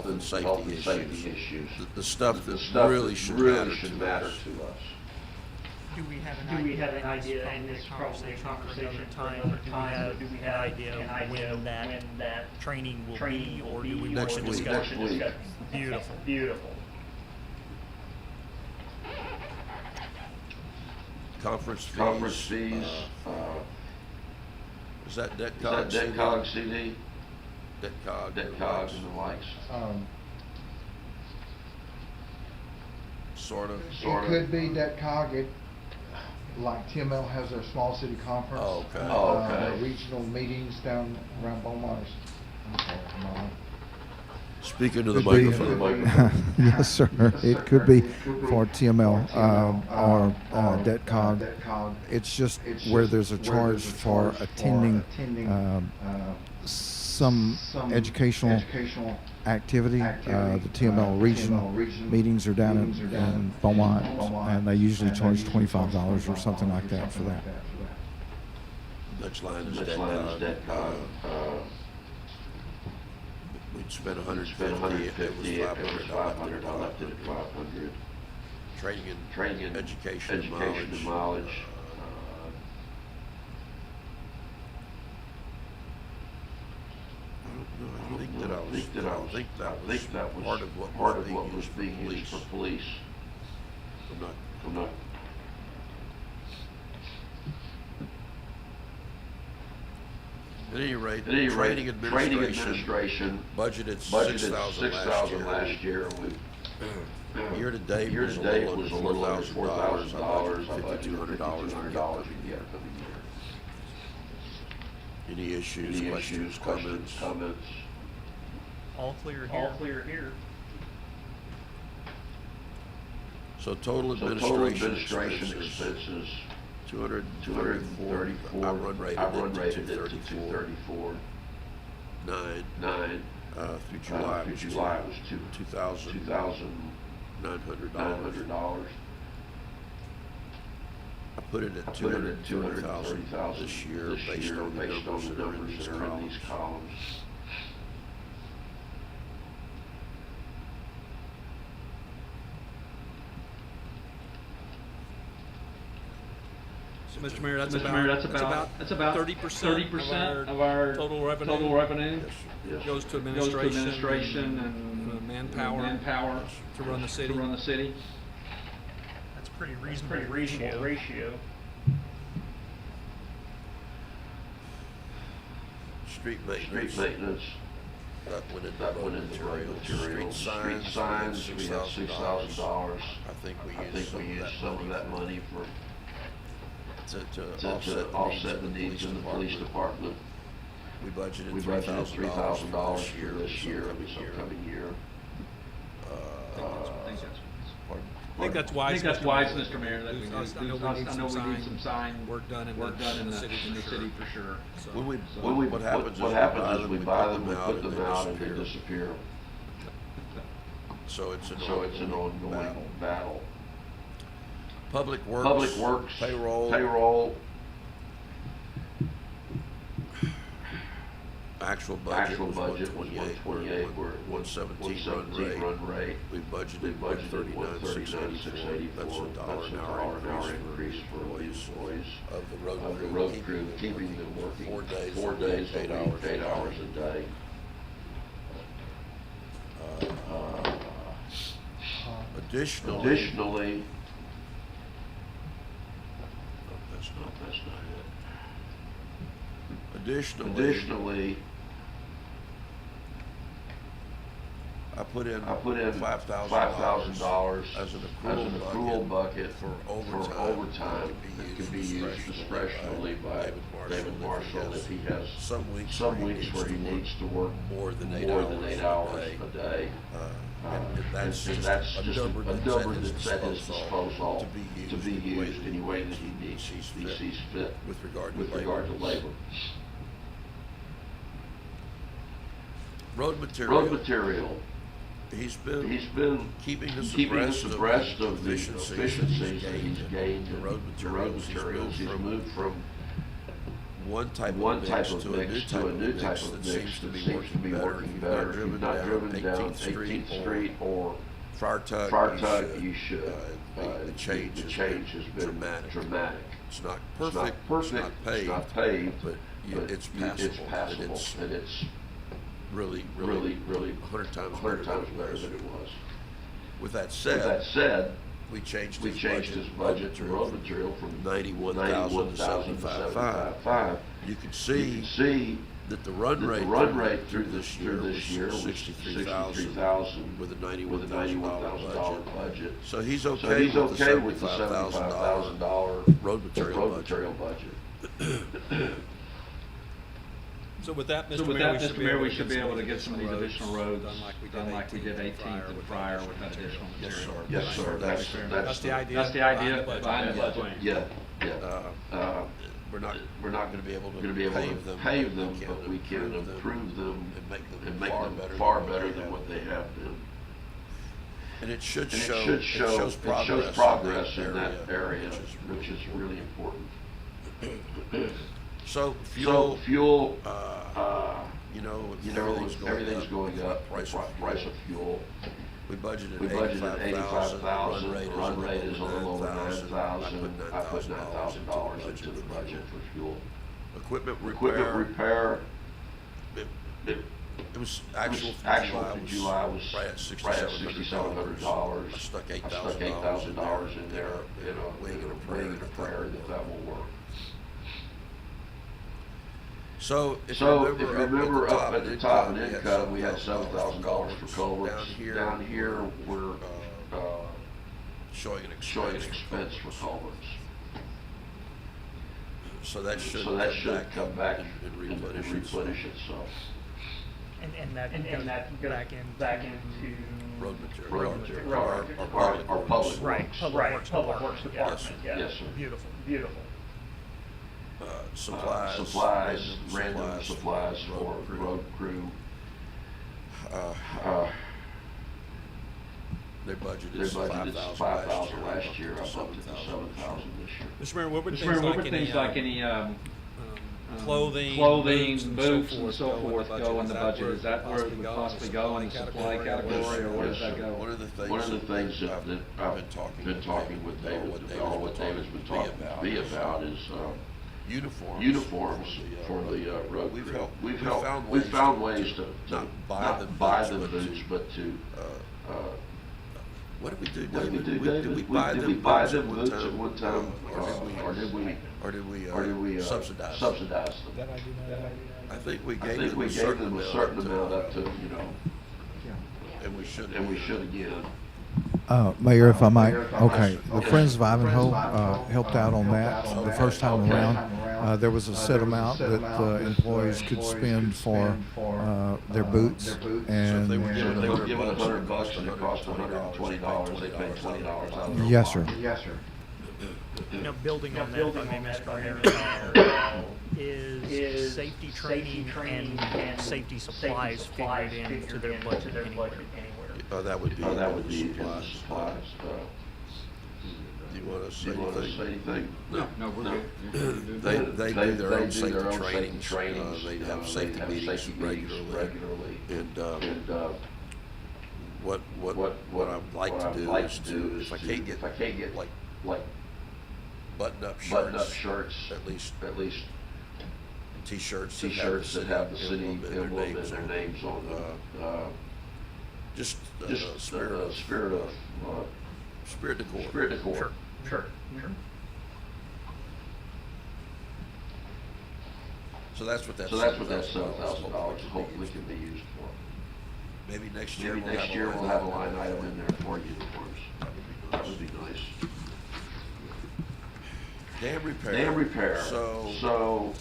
Speaker 2: and safety issues. The stuff that really should matter to us.
Speaker 5: Do we have an idea, and this is probably a conversation for another time, but do we have an idea when that training will be, or do we want to discuss it? Beautiful.
Speaker 2: Conference fees. Is that debt cog CD? Debt cogs and the likes. Sort of.
Speaker 9: It could be debt cog. Like TML has their small city conference.
Speaker 2: Okay.
Speaker 9: Regional meetings down around Beaumont.
Speaker 2: Speaking to the microphone.
Speaker 4: Yes, sir. It could be for TML or debt cog. It's just where there's a charge for attending some educational activity. The TML regional meetings are down in Beaumont, and they usually charge $25 or something like that for that.
Speaker 2: Next line is debt cog. We'd spend $150 if it was $500. I left it at $500. Training and education and mileage. I think that was part of what was being used for police. I'm not. At any rate, training administration budgeted $6,000 last year. Year to date was a little under $4,000. $5,200 a year. Any issues, questions, comments?
Speaker 5: All clear here.
Speaker 2: So total administration expenses. 234. I run rated at 234. 9. Through July was $2,900. I put it at 230,000 this year based on the numbers that are in these columns.
Speaker 10: Mr. Mayor, that's about 30% of our total revenue.
Speaker 2: Yes.
Speaker 10: Goes to administration and manpower to run the city.
Speaker 5: That's pretty reasonable ratio.
Speaker 2: Street maintenance. That went into materials. Street signs, we have $6,000. I think we used some of that money to offset the needs of the police department. We budgeted $3,000 this year, upcoming year.
Speaker 10: I think that's wise, Mr. Mayor. That I know we need some sign
Speaker 5: work done in
Speaker 10: the city for sure.
Speaker 2: So, what happens is we buy them, we put them out, and they disappear. So it's an ongoing battle. Public Works, payroll. Actual budget was 128. We're at 117 run rate. We budgeted 139,684. That's $1 an hour increase for employees of the road crew, keeping them working 4 days, 8 hours a day. Additionally, that's not it. Additionally, I put in
Speaker 1: $5,000
Speaker 2: as an
Speaker 1: as an accrual bucket
Speaker 2: for
Speaker 1: overtime
Speaker 2: overtime
Speaker 1: that can be used discretionally by David Marshall if he has
Speaker 2: some weeks
Speaker 1: where he needs to work
Speaker 2: more than 8
Speaker 1: hours a day.
Speaker 2: And that's
Speaker 1: And
Speaker 2: just
Speaker 1: that's
Speaker 2: a
Speaker 1: just
Speaker 2: number
Speaker 1: that's at his disposal
Speaker 2: to be used
Speaker 1: any way that he sees fit
Speaker 2: with regard
Speaker 1: with
Speaker 2: to
Speaker 1: regard to labor.
Speaker 2: Road material.
Speaker 1: Road material.
Speaker 2: He's been keeping us
Speaker 1: abreast of the
Speaker 2: efficiencies
Speaker 1: efficiencies that he's gained
Speaker 2: in
Speaker 1: in
Speaker 2: road
Speaker 1: the road
Speaker 2: materials.
Speaker 1: materials. He's moved from
Speaker 2: one type
Speaker 1: one
Speaker 2: of
Speaker 1: type
Speaker 2: mix
Speaker 1: of
Speaker 2: to a new
Speaker 1: mix
Speaker 2: type
Speaker 1: to a
Speaker 2: of
Speaker 1: new
Speaker 2: mix
Speaker 1: type
Speaker 2: that
Speaker 1: of
Speaker 2: seems
Speaker 1: mix
Speaker 2: to
Speaker 1: that
Speaker 2: be
Speaker 1: seems to
Speaker 2: working
Speaker 1: be
Speaker 2: better.
Speaker 1: working
Speaker 2: If
Speaker 1: better.
Speaker 2: you've
Speaker 1: If you've not driven down
Speaker 2: 18th
Speaker 1: 18th Street or
Speaker 2: Friar Tuck,
Speaker 1: you should.
Speaker 2: The change
Speaker 1: has been dramatic.
Speaker 2: It's not
Speaker 1: It's not
Speaker 2: perfect.
Speaker 1: It's not paved,
Speaker 2: but it's passable.
Speaker 1: and it's
Speaker 2: really 100 times better
Speaker 1: than it was.
Speaker 2: With that
Speaker 1: With that
Speaker 2: said,
Speaker 1: said,
Speaker 2: we changed
Speaker 1: we changed his budget to road material from
Speaker 2: 91,000 to 75,500. You can see that the run rate through this year was 63,000 with a $91,000 budget. So he's okay with the $75,000 road material budget.
Speaker 10: So with that, Mr. Mayor, we should be able to get some of these additional roads done like we did 18th and Friar with that additional material.
Speaker 1: Yes, sir.
Speaker 10: That's the idea.
Speaker 3: That's the idea behind the budget.
Speaker 1: Yeah.
Speaker 2: We're not going to be able to
Speaker 1: pave them, but we can improve them and make them far better than what they have been.
Speaker 2: And it
Speaker 1: shows progress in that area, which is really important.
Speaker 2: So fuel,
Speaker 1: everything's going up. Price of fuel.
Speaker 2: We budgeted
Speaker 1: 85,000. Run rate is a little over 9,000. I put $9,000 into the budget for fuel.
Speaker 2: Equipment
Speaker 1: repair.
Speaker 2: It was actual for July was right at $6,700. I stuck $8,000 in there in a wing and a prayer that will work. So if you remember up at the top of income, we had $7,000 for culverts. Down here, we're showing an expense for culverts. So that should come back and replenish itself.
Speaker 5: And that goes back into
Speaker 2: road material.
Speaker 1: Our public
Speaker 5: works. Public Works Department.
Speaker 1: Yes, sir.
Speaker 5: Beautiful.
Speaker 1: Supplies, random supplies for road crew.
Speaker 2: Their budget
Speaker 1: is
Speaker 2: $5,000
Speaker 1: last year. I bumped it to $7,000 this year.
Speaker 10: Mr. Mayor, what would
Speaker 3: things like any
Speaker 10: clothing,
Speaker 3: boots and so forth go in the budget? Is that where it would possibly go in the supply category, or where does that go?
Speaker 2: One of the things that I've been talking with David, what David's been talking to me about is uniforms for the road crew. We've found ways to not buy the boots, but to what did we do, David? Did we buy them boots at one time, or did we subsidize them? I think we gave them a certain amount up to, and we should again.
Speaker 4: Mayor, if I might, okay, the Friends of Ivanhoe helped out on that the first time around. There was a set amount that employees could spend for their boots, and
Speaker 1: they were given $100 and it cost $120. They paid $20 out.
Speaker 4: Yes, sir.
Speaker 5: Now, building on that, if I may, Mr. Mayor, is safety training and safety supplies figured into their budget anywhere?
Speaker 2: That would be
Speaker 1: supplies.
Speaker 2: Do you want to say anything?
Speaker 3: No, we're good.
Speaker 2: They do their own safety training. They have safety meetings regularly. And what I'd like to do is if I can't get like button-up shirts, at least t-shirts that have the city emblem and their names on them. Just spirit decor.
Speaker 5: Sure.
Speaker 2: So that's what that
Speaker 1: $7,000 hopefully can be used for.
Speaker 2: Maybe next year
Speaker 1: Maybe
Speaker 2: we'll
Speaker 1: next year we'll have a line item in there for uniforms. That would be nice.
Speaker 2: Dam repair.
Speaker 1: Dam repair. So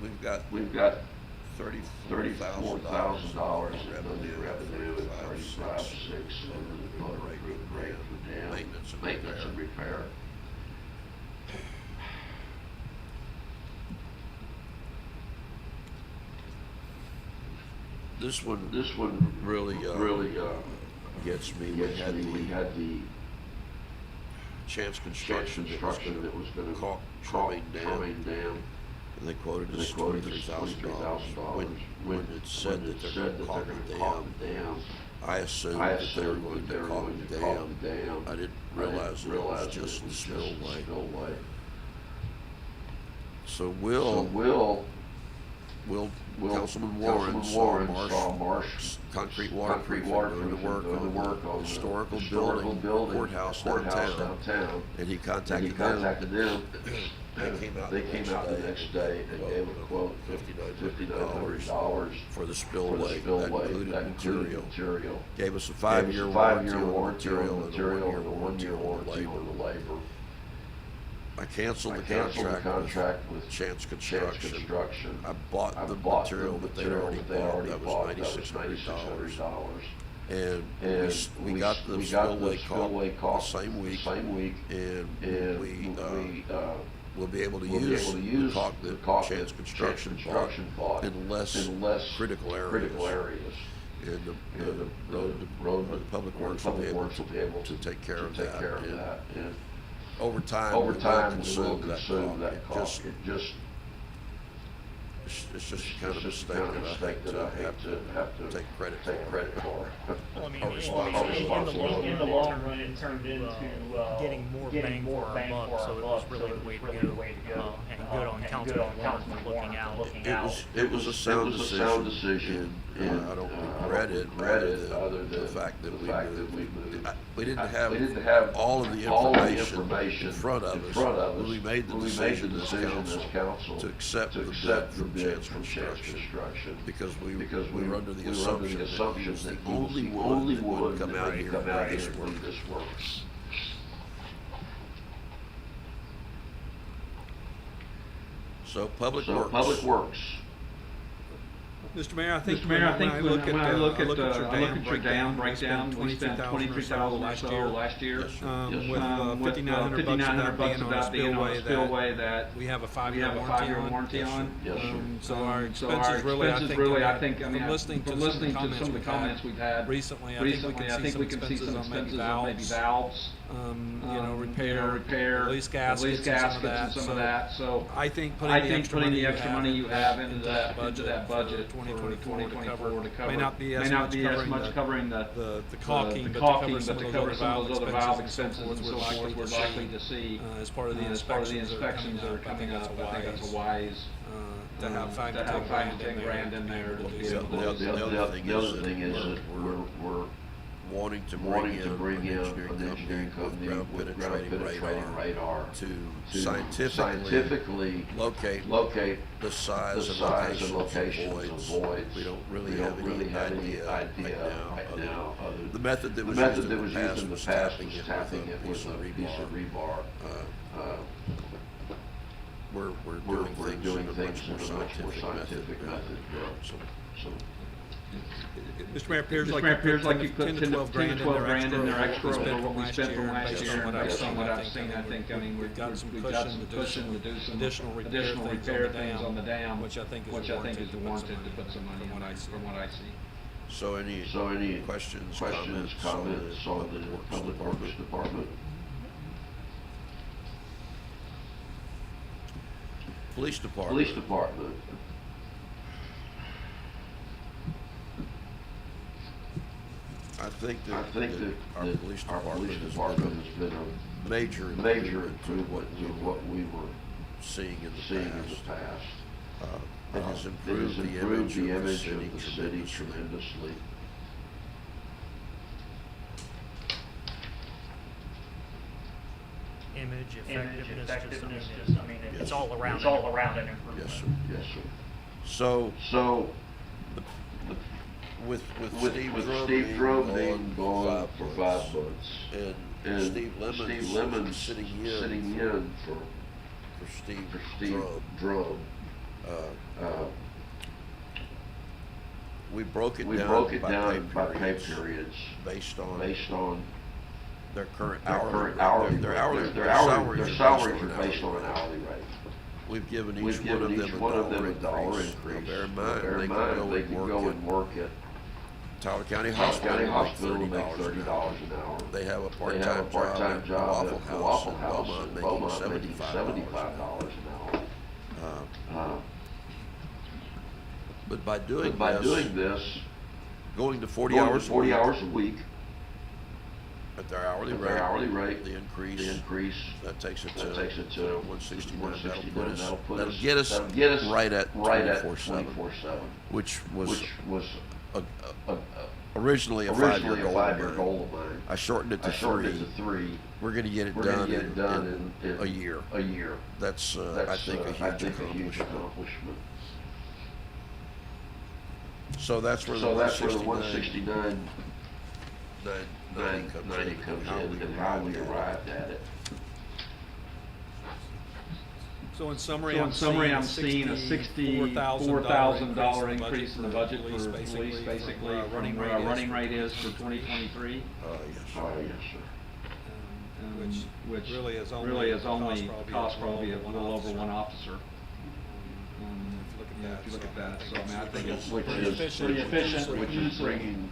Speaker 1: we've got $34,000 in revenue and 35.6 over the total rate for dam maintenance and repair.
Speaker 2: This one really gets me. We had the Chance Construction that was going to caulk CHARMAINE Dam. And they quoted us $23,000 when it said that they're going to caulk the dam. I assumed that they were going to caulk the dam. I didn't realize that it was just the spillway. So Councilman Warren saw Marsh concrete waterproofing going to work on the historical building, courthouse downtown, and he contacted them. They came out the next day and gave a quote $5,900 for the spillway. That included material. Gave us a 5-year warranty on the material and a 1-year warranty on the labor. I canceled the contract with Chance Construction. I bought the material that they'd already bought. That was $9,600. And we got the spillway caulk the same week, and we'll be able to use the caulk that Chance Construction bought in less critical areas. And the Public Works will be able to take care of that. And over time, we'll consume that caulk. It's just a kind of mistake that I have to take credit for.
Speaker 5: Well, I mean,
Speaker 2: Or
Speaker 5: in
Speaker 2: responsibility.
Speaker 5: the long run, it turned into getting more bang for our buck, so it was really the way to go. And good on Councilman Warren for looking out.
Speaker 2: It was a sound decision, and I don't regret it, other than the fact that we didn't have all of the information in front of us when we made the decision as council to accept the bid from Chance Construction, because we were under the assumption that he was the only one that would come out here and do this work. So Public Works.
Speaker 10: Mr. Mayor, I think
Speaker 3: when I look at
Speaker 10: your
Speaker 3: your dam breakdown, we spent $23,000 or so last year.
Speaker 10: With $5,900 about being on a spillway that
Speaker 3: we have a
Speaker 10: 5-year
Speaker 3: warranty on.
Speaker 10: So our expenses really, I think, from listening to some of the comments we've had recently, I think we can see some expenses on maybe valves, repair, release gaskets and some of that. So I think putting the extra money you have into that budget 2024 to cover may not be as much covering the caulking, but to cover some of those other valve expenses and so forth we're likely to see as part of the inspections that are coming up. I think that's a wise to have $5 to $10 in there to be able to.
Speaker 2: The other thing is that we're wanting to bring in an engineering company with ground penetrating radar to scientifically locate the size and locations of voids. We don't really have any idea right now. The method that was used in the past was tapping it with a piece of rebar. We're doing things in a much more scientific method.
Speaker 10: Mr. Mayor, appears like you put 10 to 12 grand in there extra over what we spent from last year, and based on what I've seen, I think, we've got some cushion to do some additional repair things on the dam, which I think is warranted to put some money in from what I see.
Speaker 2: So any questions, comments on the Public Works Department? Police Department. I think that our police department has been a major improvement to what we were seeing in the past. It has improved the image of the city tremendously.
Speaker 5: image, effectiveness, I mean, it's all around an improvement.
Speaker 2: Yes, sir.
Speaker 1: Yes, sir.
Speaker 2: So, with Steve Drum being gone for 5 months, and Steve Lemons sitting in for Steve Drum, we broke it down by pay periods based on their current hourly rate. Their salaries are based on an hourly rate. We've given each one of them a dollar increase. Now, bear in mind, they can go and work at Tyler County Hospital and make $30 an hour. They have a part-time job at the Waffle House in Beaumont making $75 an hour. But by doing this, going to 40 hours a week at their hourly rate, the increase that takes it to 169. That'll get us right at 24/7, which was originally a 5-year goal of mine. I shortened it to 3. We're going to get it done in a year. That's I think a huge accomplishment. So that's where the 169.90 comes in, and how we arrived at it.
Speaker 10: So in summary,
Speaker 3: I'm seeing a $64,000 increase in the budget for police, basically, running what our running rate is for 2023.
Speaker 2: Yes, sir.
Speaker 3: Which
Speaker 10: really is
Speaker 3: only cost probably a little over one officer. If you look at that, so I mean, I think it's pretty efficient.
Speaker 1: Which is bringing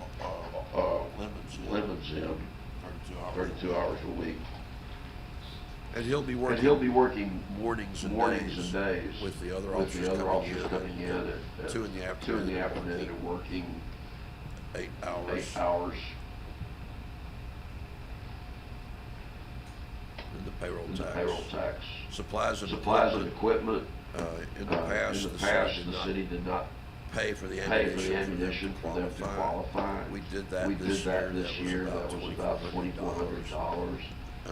Speaker 1: Lemons in 32 hours a week.
Speaker 2: And he'll be working mornings and days
Speaker 1: with the other officers coming in at
Speaker 2: 2 in the afternoon
Speaker 1: and working
Speaker 2: 8 hours. And the payroll tax. Supplies and equipment. In the past, the city did not pay for the ammunition for them to qualify. We did that this year. That was about $2,400. I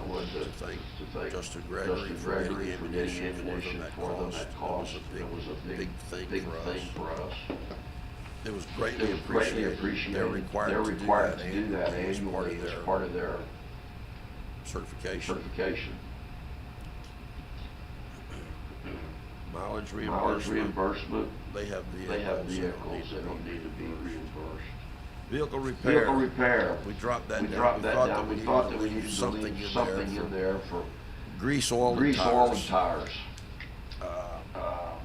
Speaker 2: wanted to thank Justin Gregory for getting ammunition for them that cost. It was a big thing for us. It was greatly appreciated. They're required to do that annually as part of their certification. Mileage reimbursement. They have vehicles that don't need to be reimbursed. Vehicle repair. We dropped that down. We thought that we needed something in there for grease, oil, and tires.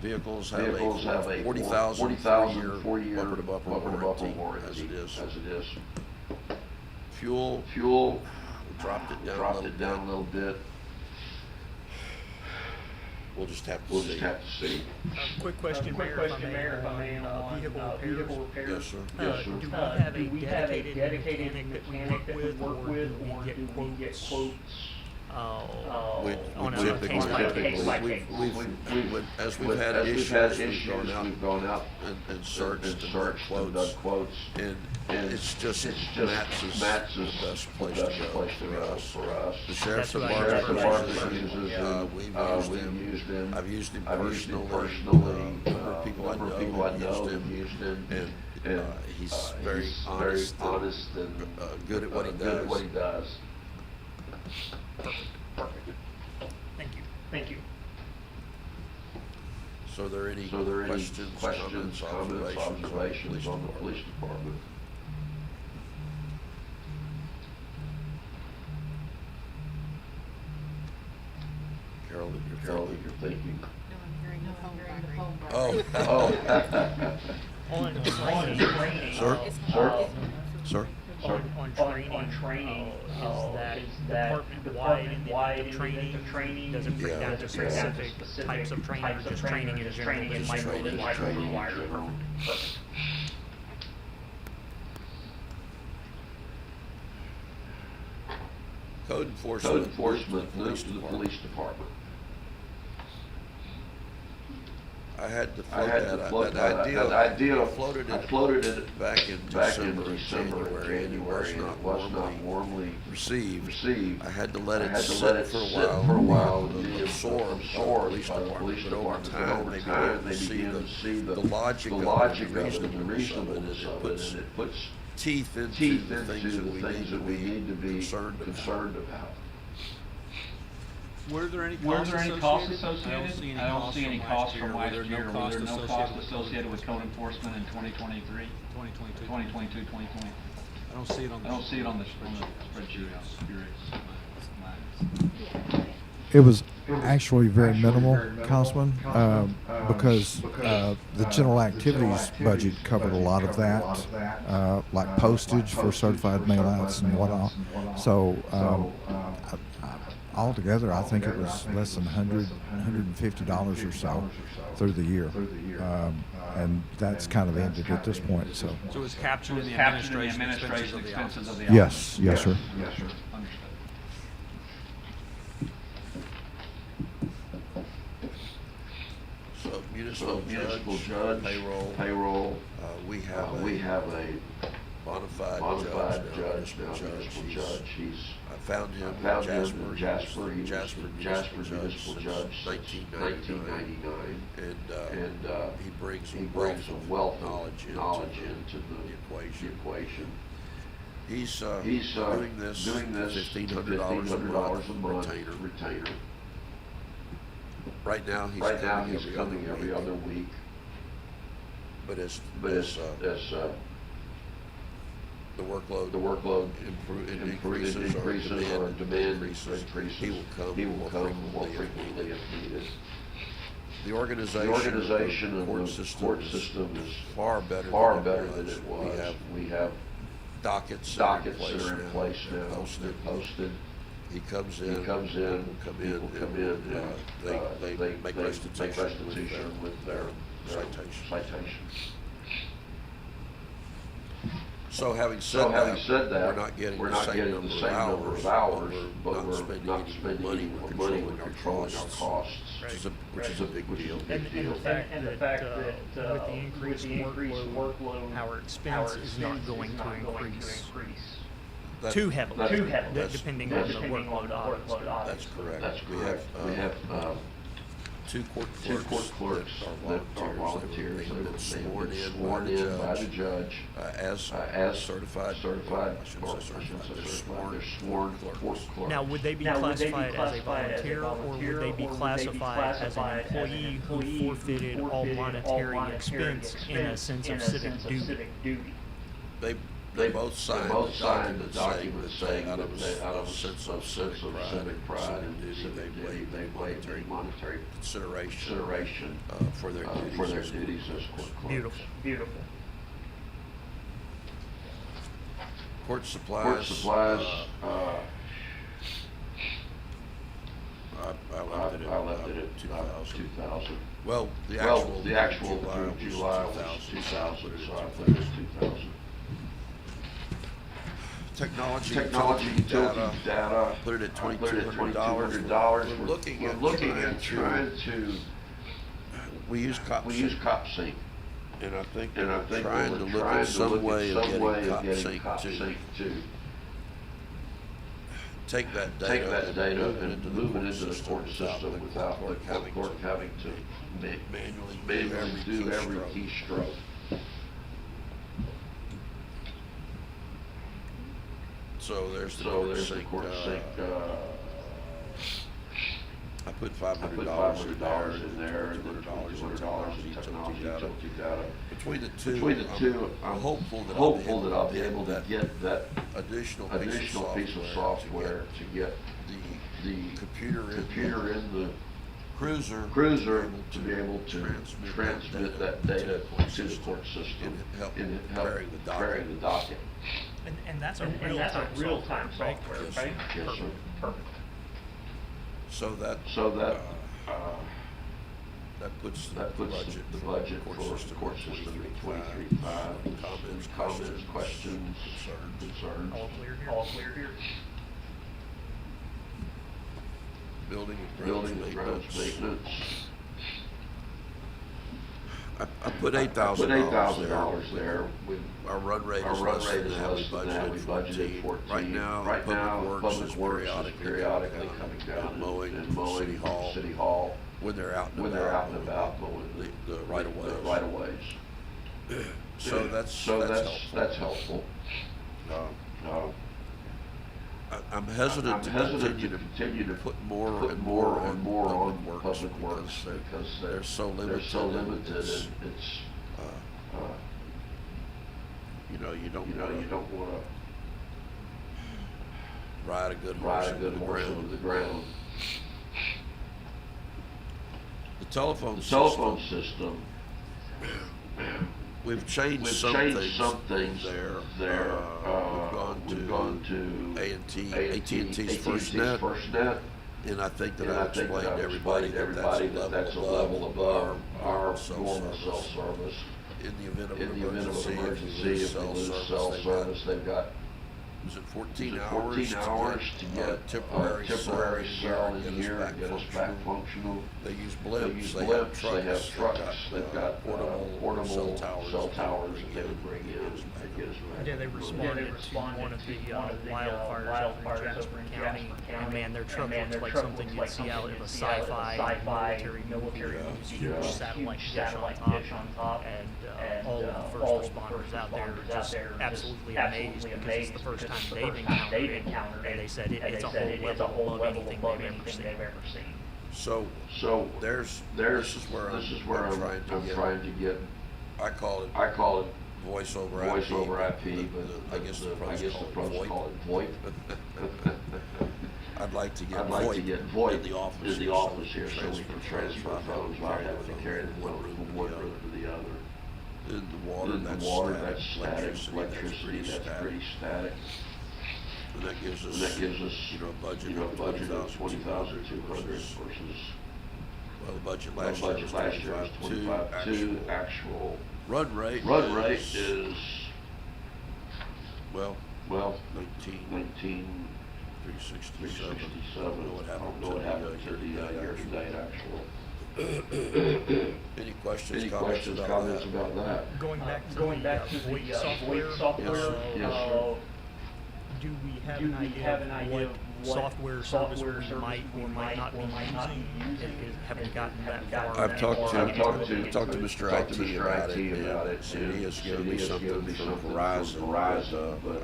Speaker 2: Vehicles have a 40,000 4-year bumper-to-bumper warranty as it is. Fuel. We dropped it down a little bit. We'll just have to see.
Speaker 5: Quick question, Mayor, if I may, on vehicle repairs.
Speaker 2: Yes, sir.
Speaker 5: Do we have a dedicated mechanic that we work with, or do we get quotes? On a case by case.
Speaker 2: As we've had issues, we've gone out and searched and done quotes. And it's just Matt's is the best place to go for us. The sheriff's department uses we've used him. I've used him personally. People I know have used him. And he's very honest and good at what he does.
Speaker 5: Perfect. Thank you.
Speaker 2: So are there any questions, comments, observations on the police department? Carolyn, you're thinking.
Speaker 7: No, I'm hearing the phone vibrate.
Speaker 5: On training.
Speaker 2: Sir?
Speaker 5: On training, is that department-wide in the training? Does it break down to specific types of training, or just training in general? It might require. Perfect.
Speaker 2: Code enforcement moves to the police department. I had to float that idea. I floated it
Speaker 1: back in December and January, and it was not warmly received.
Speaker 2: I had to let it sit for a while, absorb by the police department, but over time, they began to see the logic and the reasonableness of it, and it puts teeth into the things that we need to be concerned about.
Speaker 10: Were there any costs associated? I don't see any costs from last year. Were there no costs associated with code enforcement in 2023? 2022, 2020. I don't see it on the spreadsheet.
Speaker 4: It was actually very minimal, Councilman, because the general activities budget covered a lot of that, like postage for certified mail-outs and whatnot. So altogether, I think it was less than $150 or so through the year. And that's kind of ended at this point. So
Speaker 10: it was captured in the administration expenses of the
Speaker 4: yes,
Speaker 10: office?
Speaker 4: yes, sir.
Speaker 10: Understood.
Speaker 2: So municipal judge, payroll. We have a bona fide judge, municipal judge. I found him in Jasper municipal judge, 1999, and he brings a wealth of knowledge into the equation. He's doing this $1,500 a month retainer. Right now he's coming every other week. But as the workload increases or demand increases, he will come more frequently if needed. The organization of the court system is far better than it was. We have dockets that are in place now, posted. He comes in, people come in, and they make restitution with their citations. So having said that, we're not getting the same number of hours, but we're not spending any more money, we're controlling our costs, which is a big deal.
Speaker 5: And the fact that with the increased workload, our expense is not going to increase too heavily, depending on the workload.
Speaker 2: That's correct. We have two court clerks that are volunteers. They've been sworn in by the judge as certified. They're sworn court clerks.
Speaker 5: Now, would they be classified as a volunteer, or would they be classified as an employee who forfeited all monetary expense in a sense of civic duty?
Speaker 2: They both signed the document saying out of a sense of civic pride and duty, they waived monetary consideration for their duties as court clerks.
Speaker 5: Beautiful.
Speaker 2: Court supplies. I left it at 2,000. Well, the actual July was 2,000, so I put it at 2,000. Technology data, put it at $2,200. We're looking at trying to. We use CopSync, and I think we're trying to look at some way of getting CopSync to take that data and move it into the court system without the court having to manually do every keystroke. So there's the court sync. I put $500 in there, and then $200 in technology data. Between the two, I'm hopeful that I'll be able to get that additional piece of software to get the computer in the cruiser to be able to transmit that data to the court system and help carry the docket.
Speaker 5: And that's a real-time software, right?
Speaker 2: Yes, sir.
Speaker 5: Perfect.
Speaker 2: So that puts the budget for the court system at 23.5. Comments, questions, concerns.
Speaker 5: All clear here.
Speaker 2: Building and grounds maintenance. I put $8,000 there. Our run rate is less than that. We budgeted 14. Right now, Public Works is periodically coming down and mowing City Hall when they're out and about mowing the right-of-ways. So that's helpful. I'm hesitant to continue to put more and more on Public Works because they're so limited. It's you don't want to ride a good horse into the ground. The telephone system. We've changed some things there. We've gone to AT&T's FirstNet, and I think that I explained to everybody that that's a level above our normal cell service. In the event of an emergency, if we lose cell service, they've got 14 hours to get temporary cell in here and get us back functional. They use blimps, they have trucks, they've got portable cell towers that they would bring in and get us back.
Speaker 5: Yeah, they responded to one of the wildfires over in Jasper County, and man, their truck looks like something you'd see out of a sci-fi military huge satellite dish on top, and all of the first responders out there are just absolutely amazed because it's the first time they've encountered it, and they said it's a whole level above anything they've ever seen.
Speaker 2: So this is where I'm trying to get. I call it voice over IP, but I guess the pros call it VoIP. I'd like to get VoIP in the office here, so we can transfer phones without having to carry them from one room to the other. In the water, that's static. Electricity, that's pretty static. And that gives us a budget of 20,200 versus the budget last year was 25.2. Actual run rate is 19. 367. I don't know what happened to the year-to-date actual. Any questions, comments about that?
Speaker 5: Going back to the VoIP software.
Speaker 2: Yes, sir.
Speaker 5: Do we have an idea of what software service we might or might not be using? Haven't gotten that far.
Speaker 2: I've talked to Mr. IT about it. And he has given me something from Verizon, but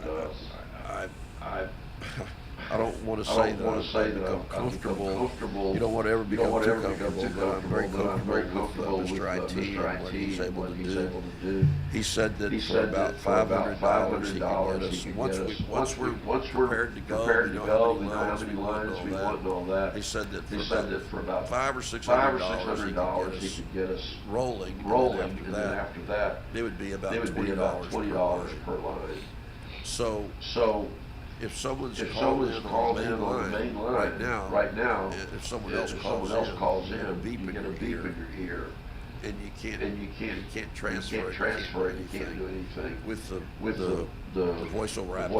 Speaker 2: I don't want to say that I've become comfortable. You don't want to ever become too comfortable, but I'm very comfortable with Mr. IT and what he's able to do. He said that for about $500 he can get us, once we're prepared to go, we know how many lines we want and all that. He said that for about $500 or $600 he could get us rolling, and then after that it would be about $20 per line. So if someone's called in on the main line right now, if someone else calls in, you get a beep in your ear, and you can't transfer it, you can't do anything with the voice over IP.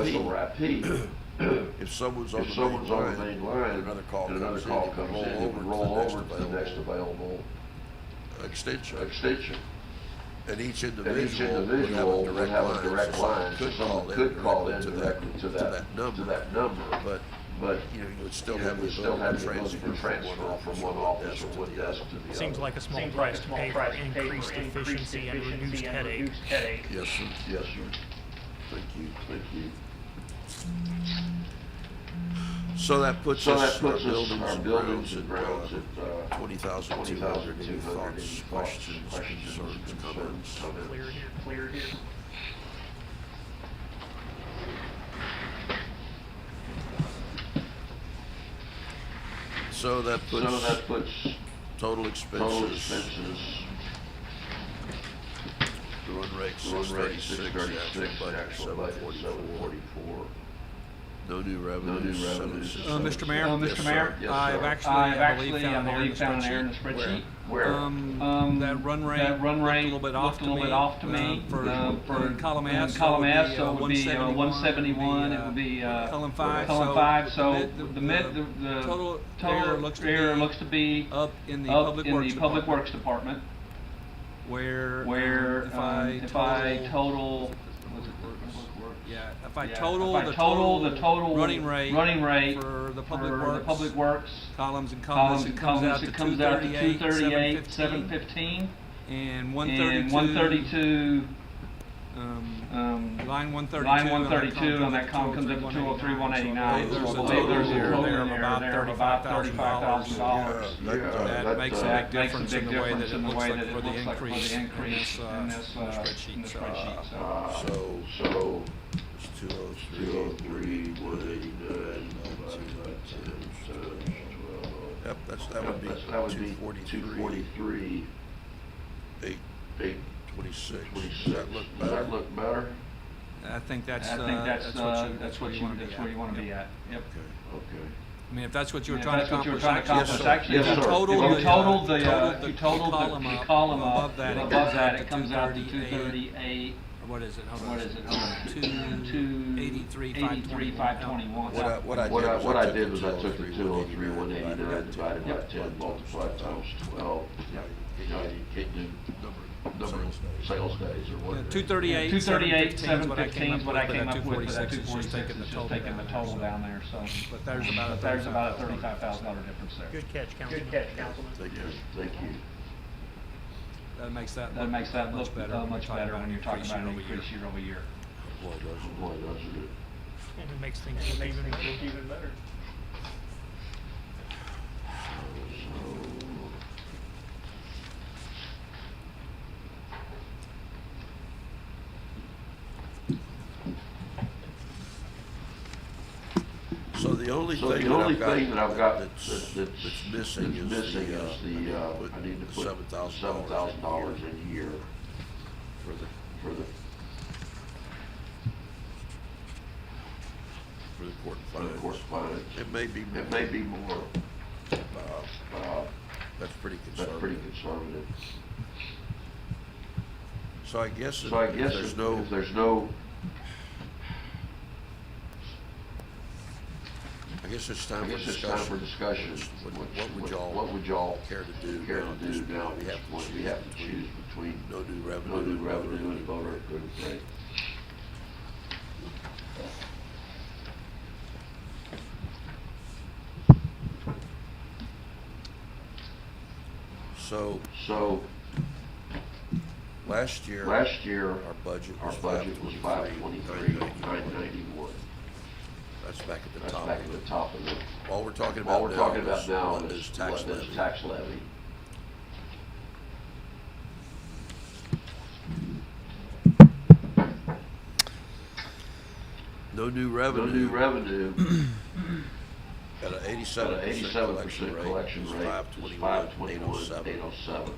Speaker 2: If someone's on the main line, and another call comes in, you can roll over to the next available extension. And each individual would have a direct line, so someone could call in directly to that number. But you would still have the ability to transfer from one office or one desk to the other.
Speaker 5: Seems like a small price to pay for increased efficiency and reduced headache.
Speaker 2: Yes, sir. Thank you. So that puts us our buildings and grounds at 20,200. Any thoughts, questions, concerns, comments?
Speaker 5: Clear here.
Speaker 2: So that puts total expenses. The run rate 636, actual budget 744. No new revenues.
Speaker 10: Mr. Mayor?
Speaker 2: Mr. Mayor?
Speaker 10: Yes, I've actually, I believe, found an error in the spreadsheet.
Speaker 2: Where?
Speaker 10: That run rate looked a little bit off to me. For column S, so it would be 171, it would be column 5. So the total error looks to be up in the Public Works Department. where
Speaker 3: if I total the total
Speaker 10: running rate for the public works columns and columns, it comes out to 238, 715, and 132. Line 132 on that column comes up to 203, 189.
Speaker 3: There's a
Speaker 10: total
Speaker 3: there
Speaker 10: of about $35,000. That makes a big difference in the way that it looks like for the increase in this spreadsheet.
Speaker 2: So it's 203, 189, 10, 12. Yep, that would be 243, 826. Does that look better?
Speaker 3: I think that's where you want to be at. Yep.
Speaker 2: Okay.
Speaker 10: I mean, if that's what you were trying to accomplish,
Speaker 3: actually, if you total the column above that, it comes out to 238.
Speaker 10: What is it? Hold on.
Speaker 3: 283, 521.
Speaker 2: What I did was I took the 203, 189 divided by 10, multiplied times 12. You can't do number of sales days or what.
Speaker 10: 238,
Speaker 3: 715 is what I came up with.
Speaker 10: 246 is just taking the total
Speaker 3: down there. So,
Speaker 10: but there's about a
Speaker 3: $35,000 difference there.
Speaker 5: Good catch, Councilman.
Speaker 2: Thank you.
Speaker 10: That makes that
Speaker 3: look
Speaker 10: much better
Speaker 3: when you're talking about an increase year over year.
Speaker 2: Boy, doesn't it?
Speaker 5: And it makes things look even better.
Speaker 2: So the only thing that I've got that's missing is I need to put $7,000 in a year for the court finance. It may be more. That's pretty conservative. So I guess if there's no I guess it's time for discussion. What would y'all care to do now? We have to choose between no new revenue and voter good rate. So last year our budget was 523,991. That's back at the top of it. All we're talking about now is tax levy. No new revenue. At an 87% collection rate, 521,807.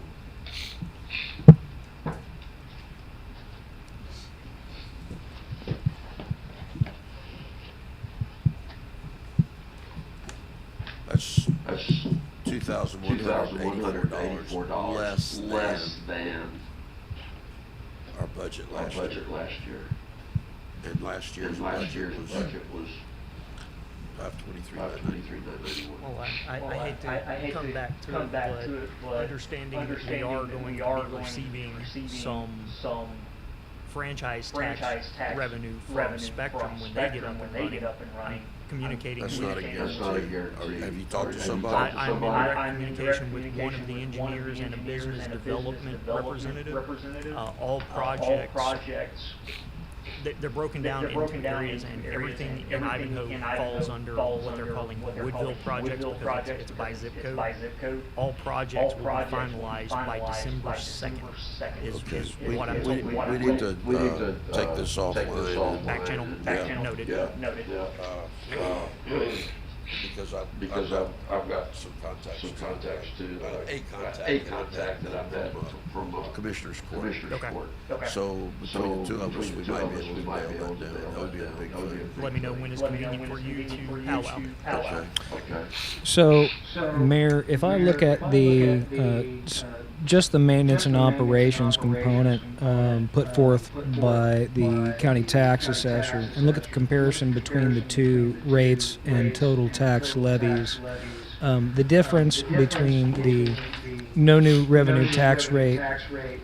Speaker 2: That's $2,184 less than our budget last year. And last year's budget was 523,991.
Speaker 5: Well, I hate to come back to it, but understanding that we are going to be receiving some franchise tax revenue from Spectrum when they get up and running. Communicating.
Speaker 2: That's not a guarantee. Have you talked to somebody?
Speaker 5: I'm in direct communication with one of the engineers and a business development representative. All projects. They're broken down into areas, and everything in Ivanhoe falls under what they're calling Woodville projects because it's by zip code. All projects will be finalized by December 2nd. Is what I'm told.
Speaker 2: We need to take this offline.
Speaker 5: Back channel noted.
Speaker 2: Because I've got some contacts too. A contact that I've had from Commissioner's Court.
Speaker 5: Okay.
Speaker 2: So between the two of us, we might be able to nail that down. That would be a big thing.
Speaker 5: Let me know when it's convenient for you to powwow.
Speaker 2: Okay.
Speaker 8: So, Mayor, if I look at the just the maintenance and operations component put forth by the county tax assessor and look at the comparison between the two rates and total tax levies, the difference between the no new revenue tax rate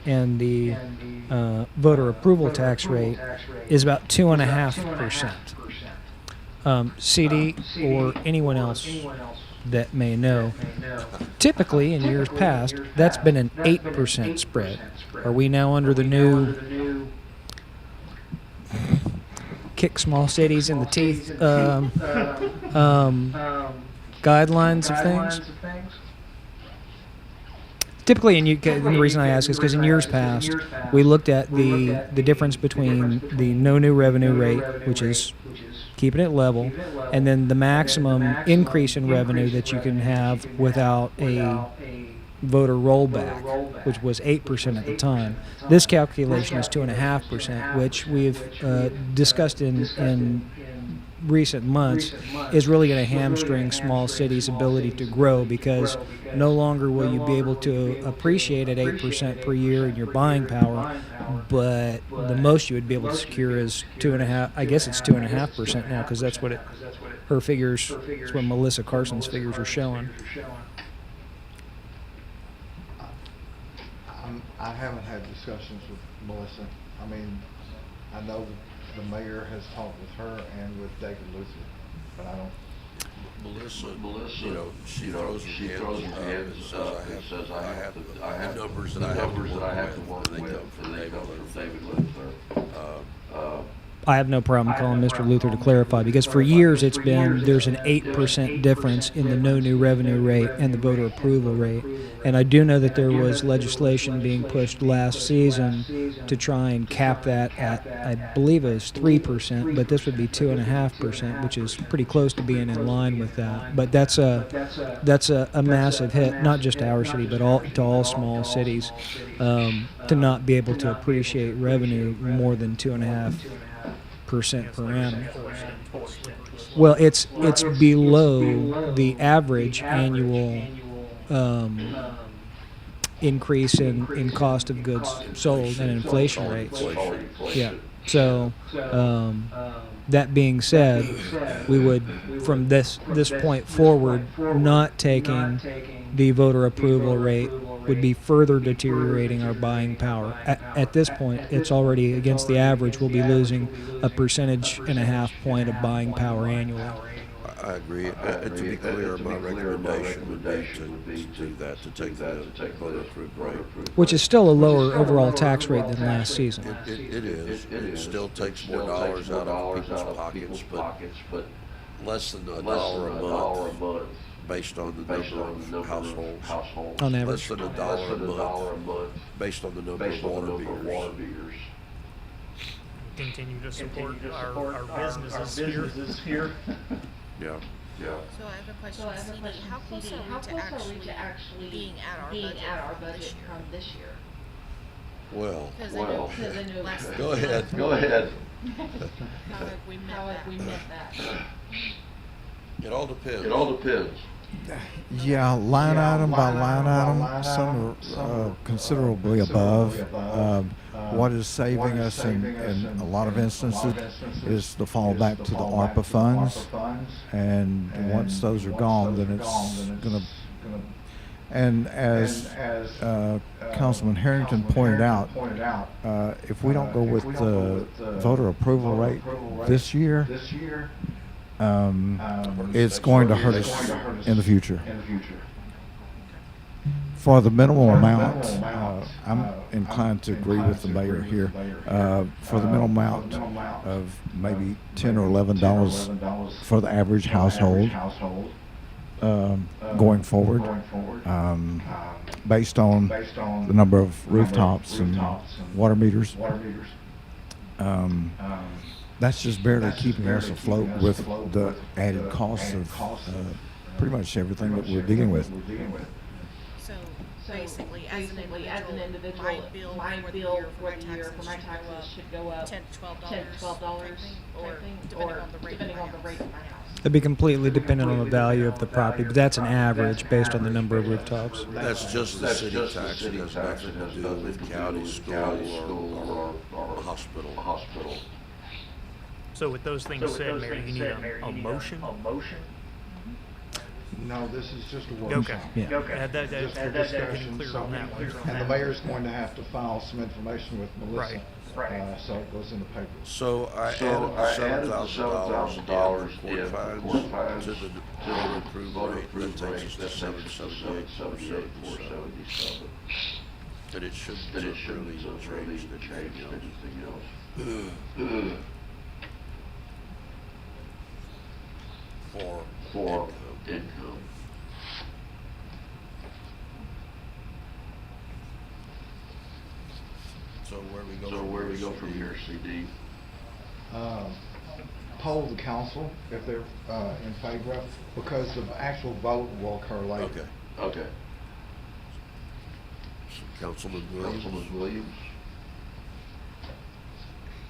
Speaker 8: and the voter approval tax rate is about 2.5%. CD or anyone else that may know, typically in years past, that's been an 8% spread. Are we now under the new kick small cities in the teeth guidelines of things? Typically, and the reason I ask is because in years past, we looked at the difference between the no new revenue rate, which is keeping it level, and then the maximum increase in revenue that you can have without a voter rollback, which was 8% at the time. This calculation is 2.5%, which we've discussed in recent months is really going to hamstring small cities' ability to grow, because no longer will you be able to appreciate at 8% per year in your buying power, but the most you would be able to secure is 2.5. I guess it's 2.5% now, because that's what her figures. That's what Melissa Carson's figures are showing.
Speaker 9: I haven't had discussions with Melissa. I mean, I know the mayor has talked with her and with David Luther, but I don't.
Speaker 2: Melissa, you know, she throws her hands up and says, I have numbers that I have to work with, and they come from David Luther.
Speaker 8: I have no problem calling Mr. Luther to clarify, because for years it's been there's an 8% difference in the no new revenue rate and the voter approval rate. And I do know that there was legislation being pushed last season to try and cap that at, I believe it was 3%, but this would be 2.5%, which is pretty close to being in line with that. But that's a massive hit, not just to our city, but to all small cities, to not be able to appreciate revenue more than 2.5% per annum. Well, it's below the average annual increase in cost of goods sold and inflation rates. Yeah. So that being said, we would, from this point forward, not taking the voter approval rate would be further deteriorating our buying power. At this point, it's already against the average. We'll be losing 1.5 point of buying power annually.
Speaker 2: I agree. To be clear, my recommendation would be to do that, to take the voter approved rate.
Speaker 8: Which is still a lower overall tax rate than last season.
Speaker 2: It is. It still takes more dollars out of people's pockets, but less than $1 a month. Based on the number of households.
Speaker 8: On average.
Speaker 2: Less than $1 a month, based on the number of water meters.
Speaker 5: Continue to support our businesses here.
Speaker 2: Yeah.
Speaker 7: So I have a question, CD, how close are we to actually being at our budget from this year?
Speaker 2: Well,
Speaker 7: Because I know last
Speaker 2: go ahead.
Speaker 7: How have we met that?
Speaker 2: It all depends.
Speaker 4: Yeah, line item by line item, some are considerably above. What is saving us in a lot of instances is the fallback to the ARPA funds, and once those are gone, then it's going to. And as Councilman Harrington pointed out, if we don't go with the voter approval rate this year, it's going to hurt us in the future. For the minimum amount, I'm inclined to agree with the mayor here. For the minimum amount of maybe $10 or $11 for the average household, going forward, based on the number of rooftops and water meters. That's just barely keeping us afloat with the added costs of pretty much everything that we're dealing with.
Speaker 7: So basically, as an individual, my bill for the year for my taxes should go up $10 to $12 or depending on the rate of my house.
Speaker 8: It'd be completely dependent on the value of the property, but that's an average based on the number of rooftops.
Speaker 2: That's just the city tax. It has nothing to do with county, school, or hospital.
Speaker 5: So with those things said, Mayor, you need a motion?
Speaker 9: No, this is just a
Speaker 5: Okay.
Speaker 9: workshop.
Speaker 8: Yeah.
Speaker 5: That
Speaker 9: Just for
Speaker 5: getting
Speaker 9: discussion,
Speaker 5: clear
Speaker 9: so,
Speaker 5: on that one.
Speaker 9: and the mayor's going to have to file some information with Melissa.
Speaker 5: Right.
Speaker 9: So it goes in the paper.
Speaker 2: So I added the $7,000 in court fines to the voter approved rate, that takes us to 778,477. And it shouldn't really change anything else. For income. So where we go from here, CD?
Speaker 9: Poll the council if they're in favor of, because the actual vote will occur later.
Speaker 2: Okay. So Councilman Williams?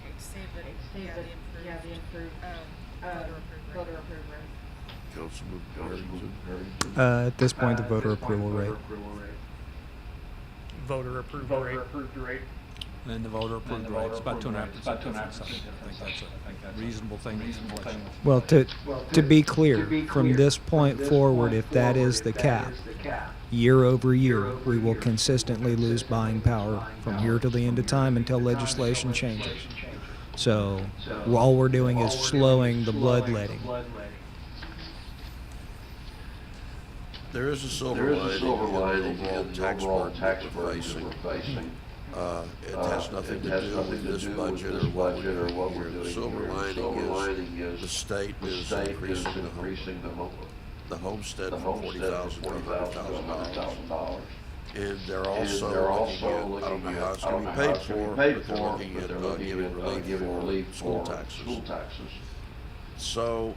Speaker 7: Exhibit, yeah, the improved, voter approved rate.
Speaker 2: Councilman Harrington?
Speaker 8: At this point, the voter approval rate.
Speaker 5: Voter approved rate.
Speaker 10: And the voter approved rate, it's about 2.5% difference. I think that's a reasonable thing.
Speaker 8: Well, to be clear, from this point forward, if that is the cap, year over year, we will consistently lose buying power from here to the end of time until legislation changes. So all we're doing is slowing the bloodletting.
Speaker 2: There is a silver lining in the overall tax burden that we're facing. It has nothing to do with this budget or what we're doing. The silver lining is the state is increasing the homestead from $40,000 to $100,000. And they're also looking at, I don't know how it's going to be paid for, but they're looking at giving relief for school taxes. So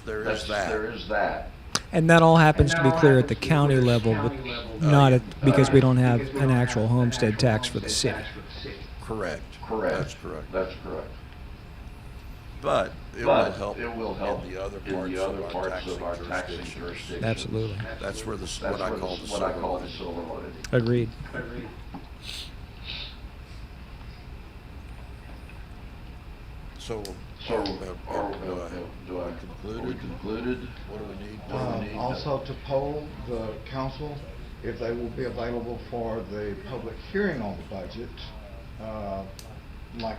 Speaker 2: there is that.
Speaker 8: And that all happens to be clear at the county level, but not because we don't have an actual homestead tax for the city.
Speaker 2: Correct. That's correct. But it will help in the other parts of our taxing jurisdiction.
Speaker 8: Absolutely.
Speaker 2: That's where what I call the silver lining.
Speaker 8: Agreed.
Speaker 2: So do I concluded? What do we need?
Speaker 9: Also to poll the council if they will be available for the public hearing on the budget, like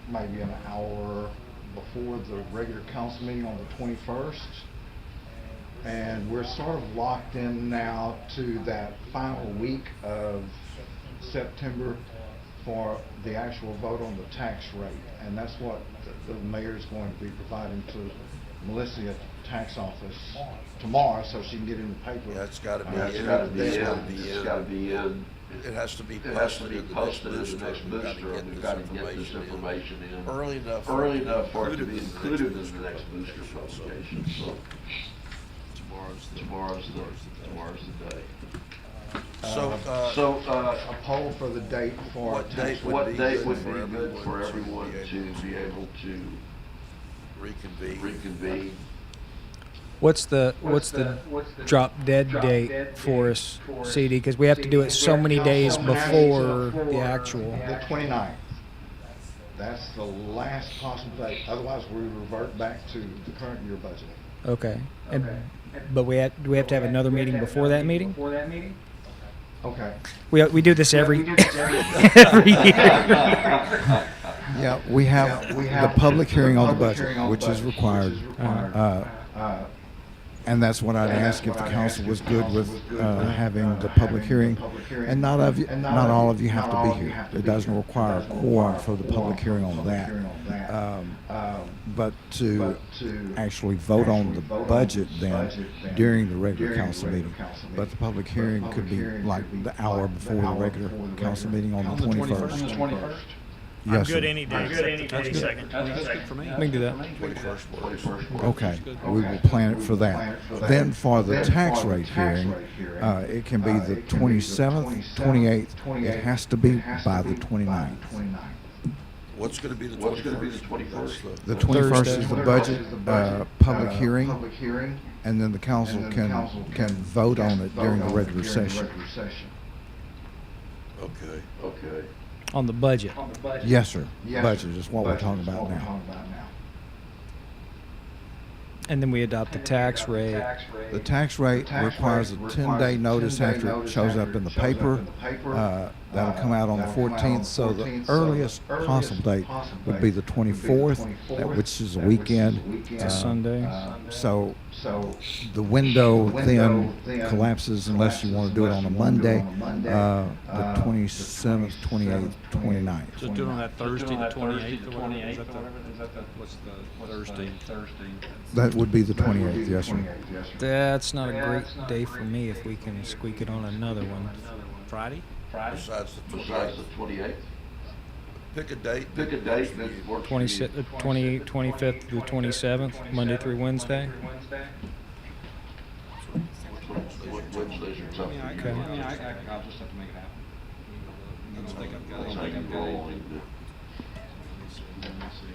Speaker 9: maybe an hour before the regular council meeting on the 21st. And we're sort of locked in now to that final week of September for the actual vote on the tax rate. And that's what the mayor's going to be providing to Melissa at the tax office tomorrow, so she can get in the paper.
Speaker 2: Yeah, it's got to be in. It has to be posted in the next booster, and we've got to get this information in early enough for it to be included in the next booster publication. So tomorrow's the day. So
Speaker 9: a poll for the date for
Speaker 2: what date would be good for everyone to be able to reconvene?
Speaker 8: What's the drop dead date for us, CD? Because we have to do it so many days before the actual.
Speaker 9: The 29th. That's the last possible date. Otherwise, we revert back to the current year budget.
Speaker 8: Okay. But do we have to have another meeting before that meeting?
Speaker 9: Okay.
Speaker 8: We do this every every year.
Speaker 4: Yeah, we have the public hearing on the budget, which is required. And that's what I'd ask if the council was good with having the public hearing. And not all of you have to be here. It doesn't require a quorum for the public hearing on that. But to actually vote on the budget then during the regular council meeting. But the public hearing could be like the hour before the regular council meeting on the 21st.
Speaker 5: I'm
Speaker 4: Yes,
Speaker 5: good
Speaker 4: sir.
Speaker 5: any day except the 22nd.
Speaker 10: That's good for me.
Speaker 8: We can do that.
Speaker 2: 21st.
Speaker 4: Okay, we will plan it for that. Then for the tax rate hearing, it can be the 27th, 28th. It has to be by the 29th.
Speaker 2: What's going to be the 21st?
Speaker 4: The 21st is the budget public hearing, and then the council can vote on it during the regular session.
Speaker 2: Okay.
Speaker 8: On the budget.
Speaker 4: Yes, sir. Budget is what we're talking about now.
Speaker 8: And then we adopt the tax rate.
Speaker 4: The tax rate requires a 10-day notice after it shows up in the paper. That'll come out on the 14th, so the earliest possible date would be the 24th, which is a weekend.
Speaker 8: It's a Sunday.
Speaker 4: So the window then collapses unless you want to do it on a Monday, the 27th, 28th, 29th.
Speaker 10: Just do it on that Thursday, the 28th or whatever? Is that what's the Thursday?
Speaker 4: That would be the 28th, yes, sir.
Speaker 8: That's not a great day for me if we can squeak it on another one.
Speaker 10: Friday?
Speaker 2: Besides the
Speaker 1: 28th.
Speaker 2: Pick a date.
Speaker 1: Pick a date that works for you.
Speaker 8: 25th to the 27th, Monday through Wednesday.
Speaker 1: Wednesdays or something.
Speaker 3: I'll just have to make it happen. I don't think I've got
Speaker 1: That's how you
Speaker 3: anything.
Speaker 1: roll.
Speaker 3: Let me see.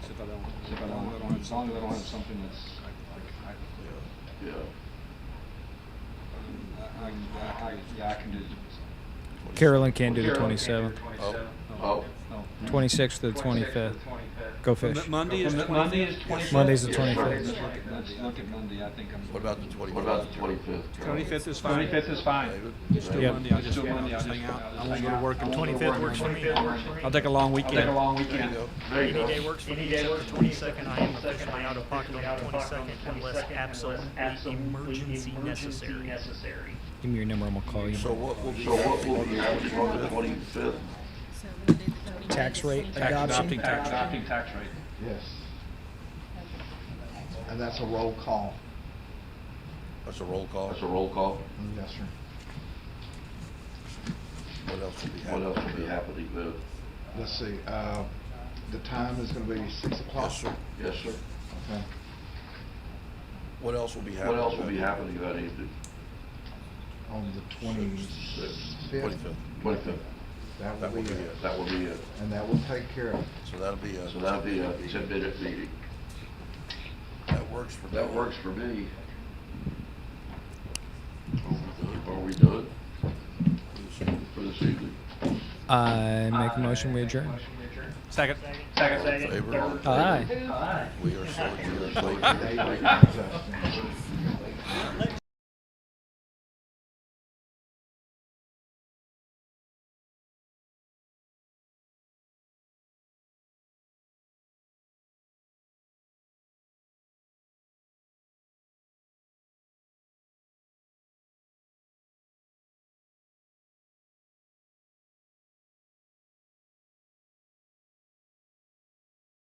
Speaker 10: See if I don't.
Speaker 3: As long as I don't have something that's,
Speaker 1: Yeah.
Speaker 3: I can do.
Speaker 8: Carolyn can't do the 27th.
Speaker 1: Oh,
Speaker 8: 26th to the 25th. Go fish.
Speaker 10: Monday is
Speaker 3: Monday is 25th.
Speaker 8: Monday's the
Speaker 3: Yeah,
Speaker 8: 25th.
Speaker 3: Let's look at Monday, I think I'm.
Speaker 2: What about the 25th?
Speaker 1: what about the 25th?
Speaker 10: 25th is fine.
Speaker 3: 25th is fine.
Speaker 10: Just do
Speaker 8: Yep.
Speaker 10: Monday, I'll just hang out. I won't go to work. And
Speaker 5: 25th works for me.
Speaker 10: I'll take a long weekend.
Speaker 1: There you
Speaker 5: Any
Speaker 1: go.
Speaker 5: day works for me except the 22nd. I am officially out of pocket on the 22nd unless absolutely emergency necessary.
Speaker 8: Give me your number and we'll call you.
Speaker 2: So what will be
Speaker 1: So what will be happening on the 25th?
Speaker 7: So we did the 29th.
Speaker 8: Tax rate
Speaker 10: Adopting
Speaker 8: adoption.
Speaker 10: tax rate.
Speaker 3: Adopting tax rate.
Speaker 9: Yes. And that's a roll call.
Speaker 2: That's a roll call.
Speaker 1: That's a roll call.
Speaker 9: Yes, sir.
Speaker 2: What else will be
Speaker 1: What
Speaker 2: happening?
Speaker 1: else will be happening with?
Speaker 9: Let's see, the time is gonna be 6 o'clock.
Speaker 2: Yes, sir.
Speaker 1: Yes, sir.
Speaker 9: Okay.
Speaker 2: What else will be happening?
Speaker 1: What else will be happening that evening?
Speaker 9: On the 25th.
Speaker 2: 25th.
Speaker 9: That
Speaker 2: That
Speaker 9: will
Speaker 2: will
Speaker 9: be
Speaker 2: be
Speaker 9: it.
Speaker 2: it.
Speaker 1: That will be it.
Speaker 9: And that will take care of it.
Speaker 2: So that'll be a.
Speaker 1: So that'll be a 10-minute meeting.
Speaker 2: That works for.
Speaker 1: That works for me. Are we done? For this evening?
Speaker 8: I make a motion, we adjourn.
Speaker 10: Second.
Speaker 2: All in favor?
Speaker 8: Aye.
Speaker 2: We are so adjourned.
Speaker 9: David,